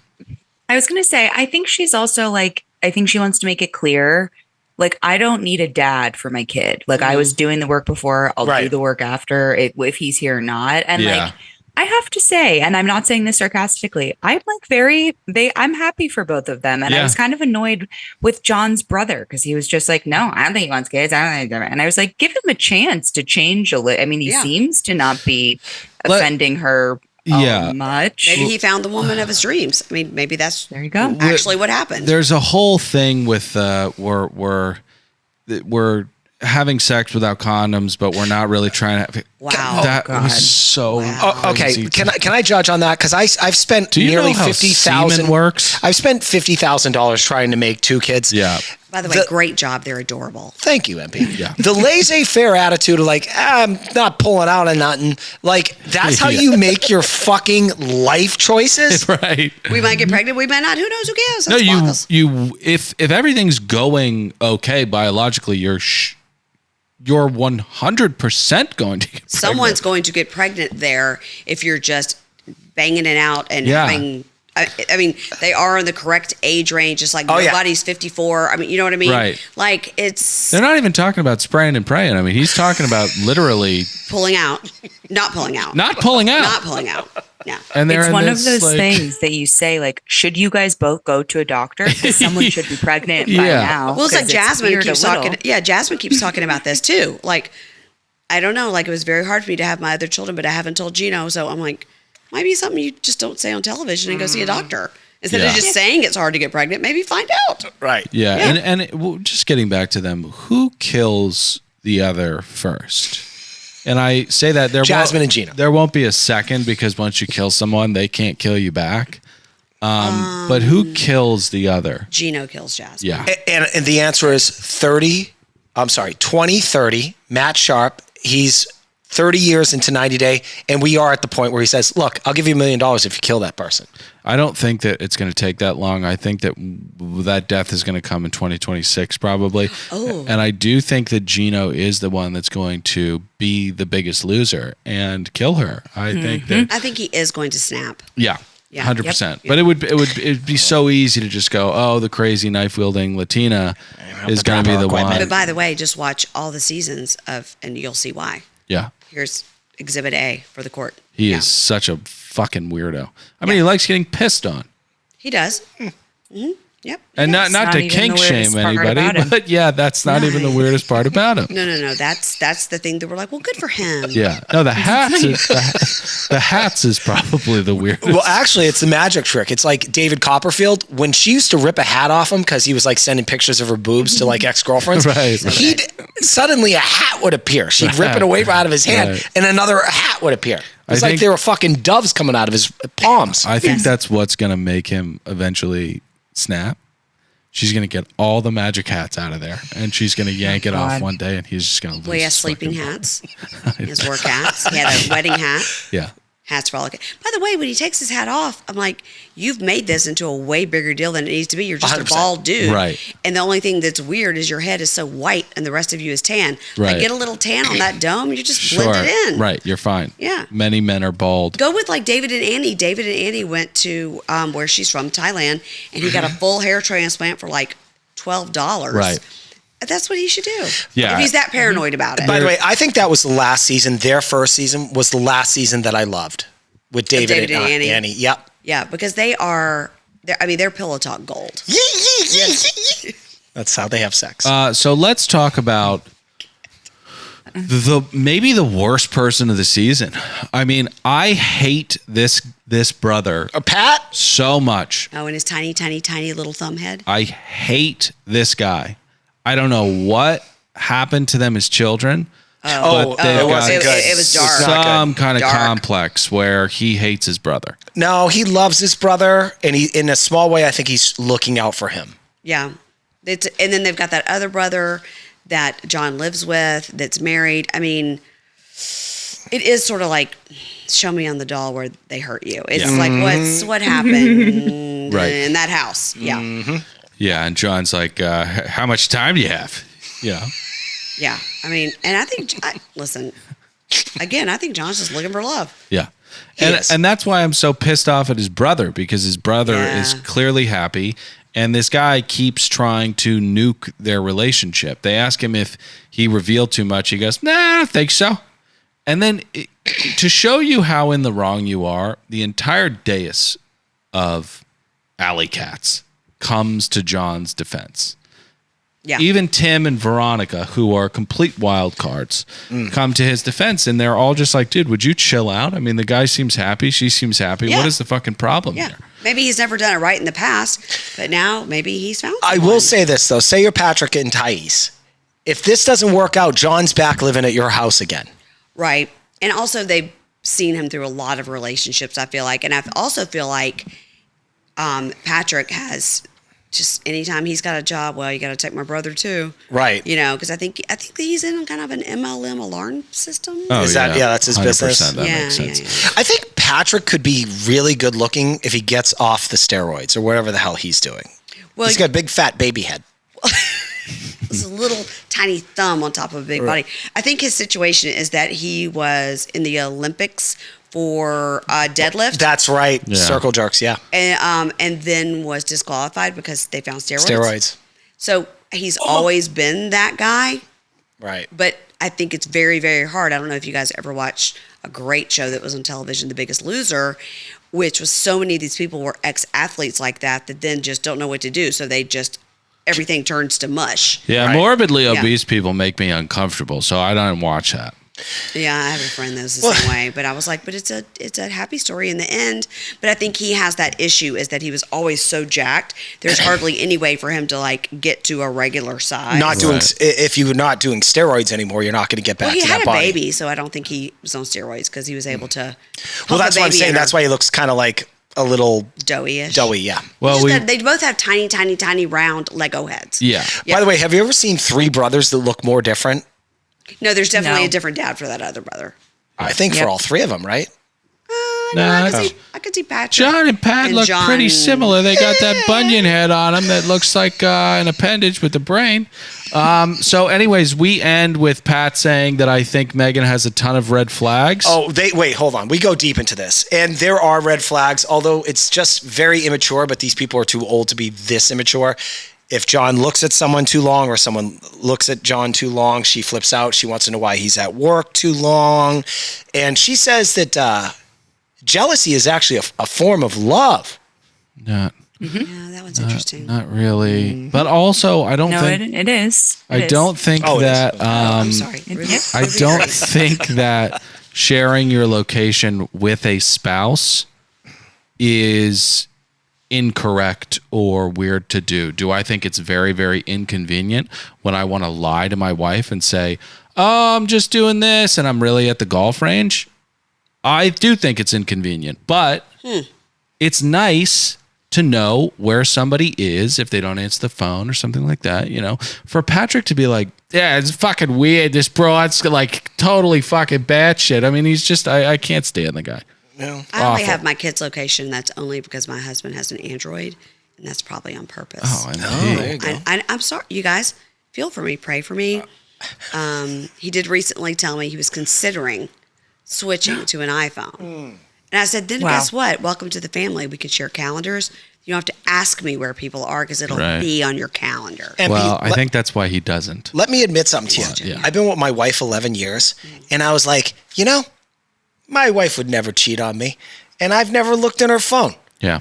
I was going to say, I think she's also like, I think she wants to make it clear, like, I don't need a dad for my kid. Like, I was doing the work before, I'll do the work after, if he's here or not. And like, I have to say, and I'm not saying this sarcastically, I'm like I'm happy for both of them. And I was kind of annoyed with John's brother because he was just like, no, I don't think he wants kids. I don't think. And I was like, give him a chance to change a little. I mean, he seems to not be offending her much. Maybe he found the woman of his dreams. I mean, maybe that's there you go. Actually what happened. There's a whole thing with we're having sex without condoms, but we're not really trying to. Wow. That was so. Okay, can I judge on that? Because I've spent nearly $50,000. Works. I've spent $50,000 trying to make 2 kids. Yeah. By the way, great job. They're adorable. Thank you, MP. Yeah. The laissez-faire attitude of like, I'm not pulling out of nothing. Like, that's how you make your fucking life choices. Right. We might get pregnant. We might not. Who knows? Who cares? No, That's you. If everything's going okay biologically, you're 100% going to get someone's going to get pregnant there if you're just banging it out and having. I mean, they are in the correct age range. Just like nobody's 54. I mean, you know what I mean? Right. Like it's. They're not even talking about spraying and praying. I mean, he's talking about literally pulling out, not pulling out, not pulling out, not pulling out. Yeah. And it's one of those things that you say, like, should you guys both go to a doctor? Because someone should be pregnant by now. Well, it's like Jasmine keeps talking. Yeah, Jasmine keeps talking about this too. Like, I don't know. Like, it was very hard for me to have my other children, but I haven't told Gino. So I'm like, might be something you just don't say on television and go see a doctor. Instead of just saying it's hard to get pregnant, maybe find out. Right. Yeah. And just getting back to them, who kills the other first? And I say that Jasmine and Gino. There won't be a second because once you kill someone, they can't kill you back. But who kills the other? Gino kills Jasmine. Yeah. And the answer is 2030, Matt Sharp. He's 30 years into 90 Day, and we are at the point where he says, look, I'll give you $1 million if you kill that person. I don't think that it's going to take that long. I think that death is going to come in 2026 probably. Oh. And I do think that Gino is the one that's going to be the biggest loser and kill her. I think he is going to snap. Yeah. 100%. Yep. But it'd be so easy to just go, oh, the crazy knife wielding Latina is going to be the one. But by the way, just watch all the seasons and you'll see why. Yeah. Here's Exhibit A for the court. He is such a fucking weirdo. I mean, he likes getting pissed on. He does. Mm-hmm. Yep. And not to kink shame anybody, but that's not even the weirdest part about him. No. That's the thing that we're like, well, good for him. Yeah. No, the hats is probably the weirdest. Well, actually, it's the magic trick. It's like David Copperfield when she used to rip a hat off him because he was like sending pictures of her boobs to like ex-girlfriends. Right. Suddenly a hat would appear. She'd rip it away out of his hand, and another hat would appear. It's like there were fucking doves coming out of his palms. I think that's what's going to make him eventually snap. She's going to get all the magic hats out of there, and she's going to yank it off one day, and he's just going to lose. Well, he has sleeping hats, his work hats. He had a wedding hat. Yeah. Hats for all. By the way, when he takes his hat off, I'm like, you've made this into a way bigger deal than it needs to be. You're just 100%. A bald dude. Right. And the only thing that's weird is your head is so white and the rest of you is tan. Right. Like, get a little tan on that dome, you just blend it in. Right. You're fine. Yeah. Many men are bald. Go with like David and Annie. David and Annie went to where she's from, Thailand, and he got a full hair transplant for like $12. Right. That's what he should do. Yeah. If he's that paranoid about it. By the way, I think that was the last season. Their first season was the last season that I loved with David and Annie. Yep. Yeah, because they are They're pillow talk gold. That's how they have sex. So let's talk about maybe the worst person of the season. I mean, I hate this brother Pat? so much. Oh, and his tiny, tiny, tiny little thumb head. I hate this guy. I don't know what happened to them as children. But they've got it was dark. some kind of Dark. complex where he hates his brother. No, he loves his brother, and he, in a small way, I think he's looking out for him. Yeah. And then they've got that other brother that John lives with that's married. I mean, it is sort of like show me on the doll where they hurt you. It's like what happened Right. in that house. Yeah. Yeah, and John's like, how much time do you have? Yeah. Yeah. I mean, and I think listen, again, I think John's just looking for love. Yeah. is. And that's why I'm so pissed off at his brother, because his brother is clearly happy, and this guy keeps trying to nuke their relationship. They ask him if he revealed too much. He goes, nah, I don't think so. And then to show you how in the wrong you are, the entire dais of Alley Cats comes to John's defense. Yeah. Even Tim and Veronica, who are complete wild cards, come to his defense, and they're all just like, dude, would you chill out? I mean, the guy seems happy. She seems happy. Yeah. What is the fucking problem Yeah. here? Maybe he's never done it right in the past, but now maybe he's found I someone. will say this, though. Say you're Patrick and Thais. If this doesn't work out, John's back living at your house again. Right. And also they've seen him through a lot of relationships, I feel like. And I also feel like Patrick has just anytime he's got a job, well, you got to take my brother too. Right. You know, because I think he's in kind of an MLM alarm system. Oh, Is that- yeah, that's his 100%, business? That Yeah, makes sense. yeah. I think Patrick could be really good looking if he gets off the steroids or whatever the hell he's doing. Well, He's got a big fat baby head. it's a little tiny thumb on top of a big body. I think his situation is that he was in the Olympics for deadlift. That's right. Yeah. Circle jerks, yeah. And then was disqualified because they found Steroids. So he's always been that guy, Right. but I think it's very, very hard. I don't know if you guys ever watched a great show that was on television, The Biggest Loser, which was so many of these people were ex-athletes like that then just don't know what to do. So they just, everything turns to mush. Yeah, Right. morbidly Yeah. obese people make me uncomfortable, so I don't watch that. Yeah, I have a friend that's the same way, but I was like, but it's a happy story in the end. But I think he has that issue is that he was always so jacked. There's hardly any way for him to like get to a regular size. Not doing if you're not doing steroids anymore, you're not going to get back Well, he to had that a body. baby, so I don't think he was on steroids because he was able to. Well, pump that's the what I'm baby saying. in That's her. why he looks kind of like a little Doughy-ish. doughy. Yeah. Well, They both have tiny, tiny, tiny round Lego heads. yeah. Yeah. By the way, have you ever seen three brothers that look more different? No, there's definitely No. a different dad for that other brother. I think for Yep. all three of them, right? No, Nah, I could see Patrick. John and Pat And look John- pretty similar. They got that bunion head on them that looks like an appendage with the brain. So, anyways, we end with Pat saying that I think Megan has a ton of red flags. Oh, wait, hold on. We go deep into this. And there are red flags, although it's just very immature, but these people are too old to be this immature. If John looks at someone too long or someone looks at John too long, she flips out. She wants to know why he's at work too long. And she says that jealousy is actually a form of love. Not, Yeah, that one's interesting. not really. But also, I don't No, think. it is. It I is. don't think Oh, it is. that. I'm sorry. Yep. I don't think that sharing your location with a spouse is incorrect or weird to do. Do I think it's very, very inconvenient when I want to lie to my wife and say, oh, I'm just doing this and I'm really at the golf range? I do think it's inconvenient, but it's nice to know where somebody is if they don't answer the phone or something like that. You know, for Patrick to be like, yeah, it's fucking weird. This broad's like totally fucking bad shit. I mean, he's just, I can't stand the guy. I only Awful. have my kid's location. That's only because my husband has an Android, and that's probably on purpose. Oh, and there you go. I'm sorry, you guys. Feel for me. Pray for me. He did recently tell me he was considering switching to an iPhone. And I said, then Wow. guess what? Welcome to the family. We can share calendars. You don't have to ask me where people are because it'll Right. be on your calendar. And well, Pete, I think that's why he doesn't. let me admit something to you. Yeah. I've been with my wife 11 years, and I was like, you know, my wife would never cheat on me, and I've never looked in her phone. Yeah.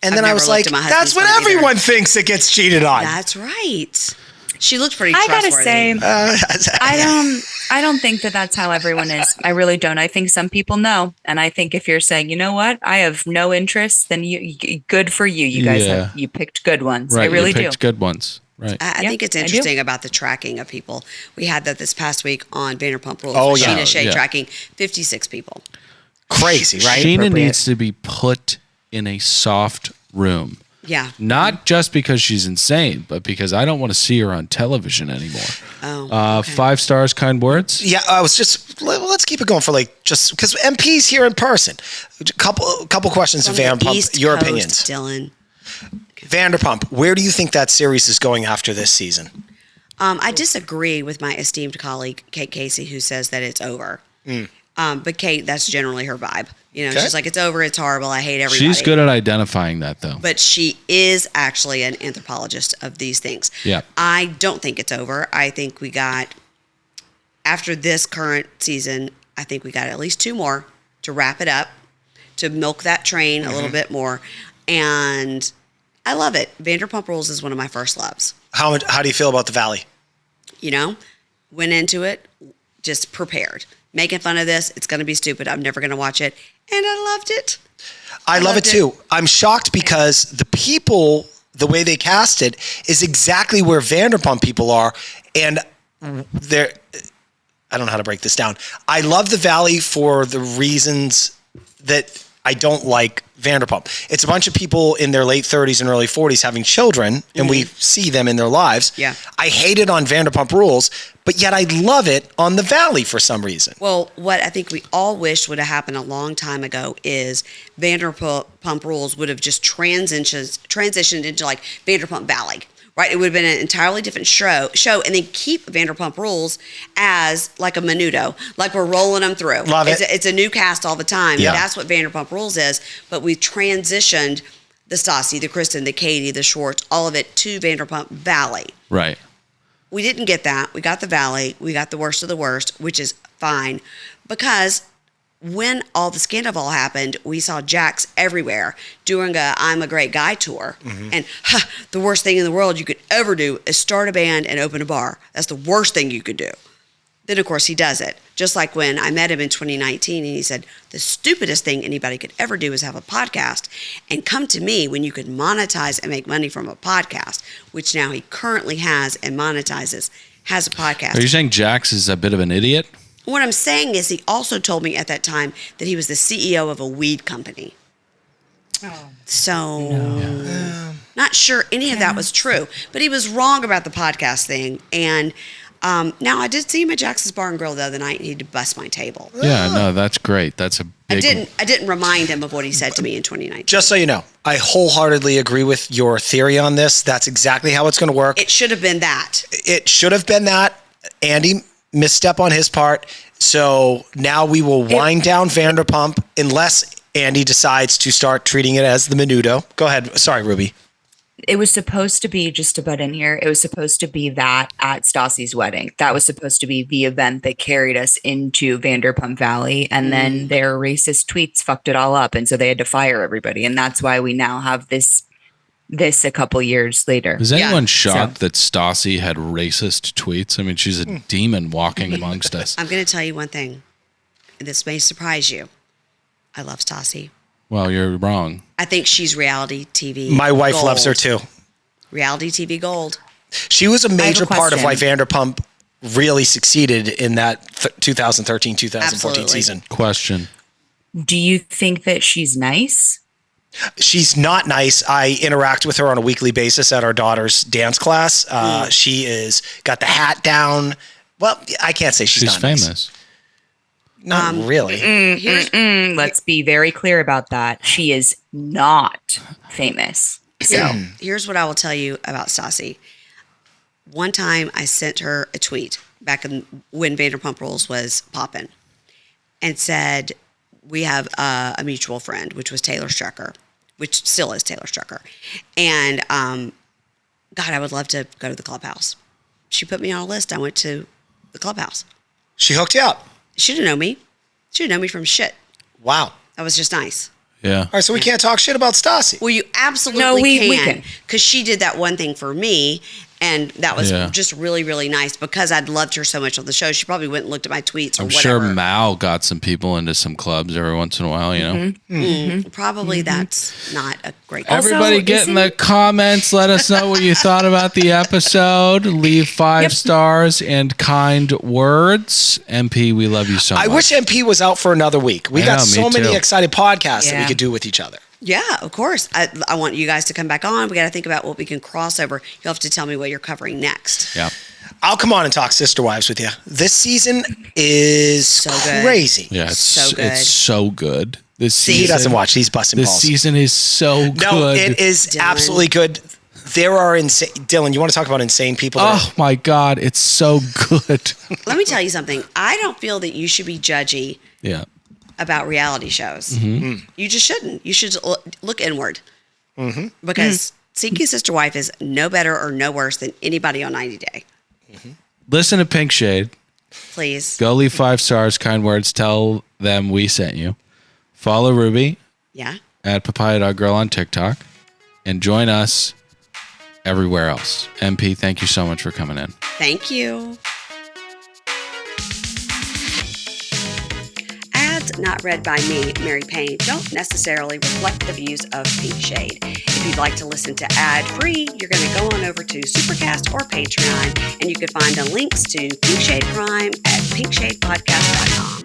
And I've then I never was looked like, at my that's husband's what phone either. everyone thinks that gets cheated on. That's right. She looked pretty I gotta trustworthy. say, I don't think that that's how everyone is. I really don't. I think some people know, and I think if you're saying, you know what, I have no interest, then good for you. You guys Yeah. you picked good ones. Right. I really you do. picked good ones. Right. I Yeah, think it's I do. interesting about the tracking of people. We had that this past week on Vanderpump Rules. Oh, with yeah. Sheena Shea Yeah. tracking 56 people. Crazy, right? Sheena Appropriate. needs to be put in a soft room. Yeah. Not just because she's insane, but because I don't want to see her on television anymore. Oh, okay. 5 stars, kind words. Yeah, I was just, let's keep it going for like, just because MP's here in person. Couple questions of From the Vanderpump, East your Coast, opinions. Dylan. Vanderpump, where do you think that series is going after this season? I disagree with my esteemed colleague, Kate Casey, who says that it's over. But Kate, that's generally her vibe. You know, Okay. she's like, it's over, it's horrible, I hate everybody. She's good at identifying that, though. But she is actually an anthropologist of these things. Yeah. I don't think it's over. I think we got, after this current season, I think we got at least 2 more to wrap it up, to milk that train a little bit more. And I love it. Vanderpump Rules is one of my first loves. How do you feel about the Valley? You know, went into it just prepared. Making fun of this, it's going to be stupid. I'm never going to watch it. And I loved it. I love it loved it. too. I'm shocked because the people, the way they cast it, is exactly where Vanderpump people are. And they're, I don't know how to break this down. I love the Valley for the reasons that I don't like Vanderpump. It's a bunch of people in their late 30s and early 40s having children, and we see them in their lives. Yeah. I hate it on Vanderpump Rules, but yet I love it on the Valley for some reason. Well, what I think we all wish would have happened a long time ago is Vanderpump Rules would have just transitioned into like Vanderpump Valley, right? It would have been an entirely different show, and then keep Vanderpump Rules as like a menudo, like we're rolling them through. Love it. It's a new cast all the time. Yeah. That's what Vanderpump Rules is, but we transitioned the Stassi, the Kristen, the Katie, the Schwartz, all of it to Vanderpump Valley. Right. We didn't get that. We got the Valley. We got the worst of the worst, which is fine. Because when all the scandal happened, we saw Jax everywhere doing a I'm a Great Guy tour. And the worst thing in the world you could ever do is start a band and open a bar. That's the worst thing you could do. Then, of course, he does it. Just like when I met him in 2019 and he said, the stupidest thing anybody could ever do is have a podcast and come to me when you could monetize and make money from a podcast, which now he currently has and monetizes, has a podcast. Are you saying Jax is a bit of an idiot? What I'm saying is he also told me at that time that he was the CEO of a weed company. So, not sure any of that was true. But he was wrong about the podcast thing. And now I did see him at Jackson's Bar and Grill the other night, and he did bust my table. Yeah, no, that's great. That's a big I didn't remind him of what he said to me in 2019. Just so you know, I wholeheartedly agree with your theory on this. That's exactly how it's going to work. It should have been that. It should have been that. Andy misstep on his part. So now we will wind down Vanderpump unless Andy decides to start treating it as the menudo. Go ahead. Sorry, Ruby. It was supposed to be, just to butt in here, it was supposed to be that at Stassi's wedding. That was supposed to be the event that carried us into Vanderpump Valley. And then their racist tweets fucked it all up. And so they had to fire everybody. And that's why we now have this a couple years later. Is anyone Yeah. shocked that Stassi had racist tweets? I mean, she's a demon walking amongst us. I'm going to tell you one thing. This may surprise you. I love Stassi. Well, you're wrong. I think she's reality TV. My wife gold. loves her too. Reality TV gold. She was a major part of why question. Vanderpump really succeeded in that 2013-2014 Absolutely. season. Question. Do you think that she's nice? She's not nice. I interact with her on a weekly basis at our daughter's dance class. She is got the hat down. Well, I can't say she's not famous. nice. Not really. Let's be very clear about that. She is not famous. So Here's what I will tell you about Stassi. One time I sent her a tweet back when Vanderpump Rules was popping and said, we have a mutual friend, which was Taylor Strucker, which still is Taylor Strucker. And God, I would love to go to the clubhouse. She put me on a list. I went to the clubhouse. She hooked you up. She didn't know me. She didn't know me from shit. Wow. That was just nice. Yeah. All right, so we can't talk shit about Stassi. Well, you absolutely No, we can. can. Because she did that one thing for me. And that was Yeah. just really, really nice because I'd loved her so much on the show. She probably went and looked at my tweets or I'm whatever. sure Mao got some people into some clubs every once in a while, you know. Probably that's not a great Everybody get in the comments. Let us know what you thought about the episode. Leave 5 stars and kind words. MP, we love you so much. I wish MP was out for another week. We got know, so me many too. exciting podcasts that we Yeah. could do with each other. Yeah, of course. I want you guys to come back on. We got to think about what we can cross over. You'll have to tell me what you're covering next. Yeah. I'll come on and talk Sister Wives with you. This season is So good. crazy. Yeah, it's So good. It's so good. This season, He doesn't watch. He's busting This balls. season is so good. No, it is Dylan. absolutely good. There are insane. Dylan, you want to talk about insane people? that Oh my God, it's so good. Let me tell you something. I don't feel that you should be judgy Yeah. about reality shows. You just shouldn't. You should look inward. Because Seeking Sister Wife is no better or no worse than anybody on 90 Day. Listen to Pink Shade. Please. Go leave 5 stars, kind words. Tell them we sent you. Follow Ruby Yeah. at Papaya.Girl on TikTok. And join us everywhere else. MP, thank you so much for coming in. Thank you. Ads not read by me, Mary Payne, don't necessarily reflect the views of Pink Shade. If you'd like to listen to ad-free, you're going to go on over to Supercast or Patreon, and you can find the links to Pink Shade Prime at pinkshadepodcast.com.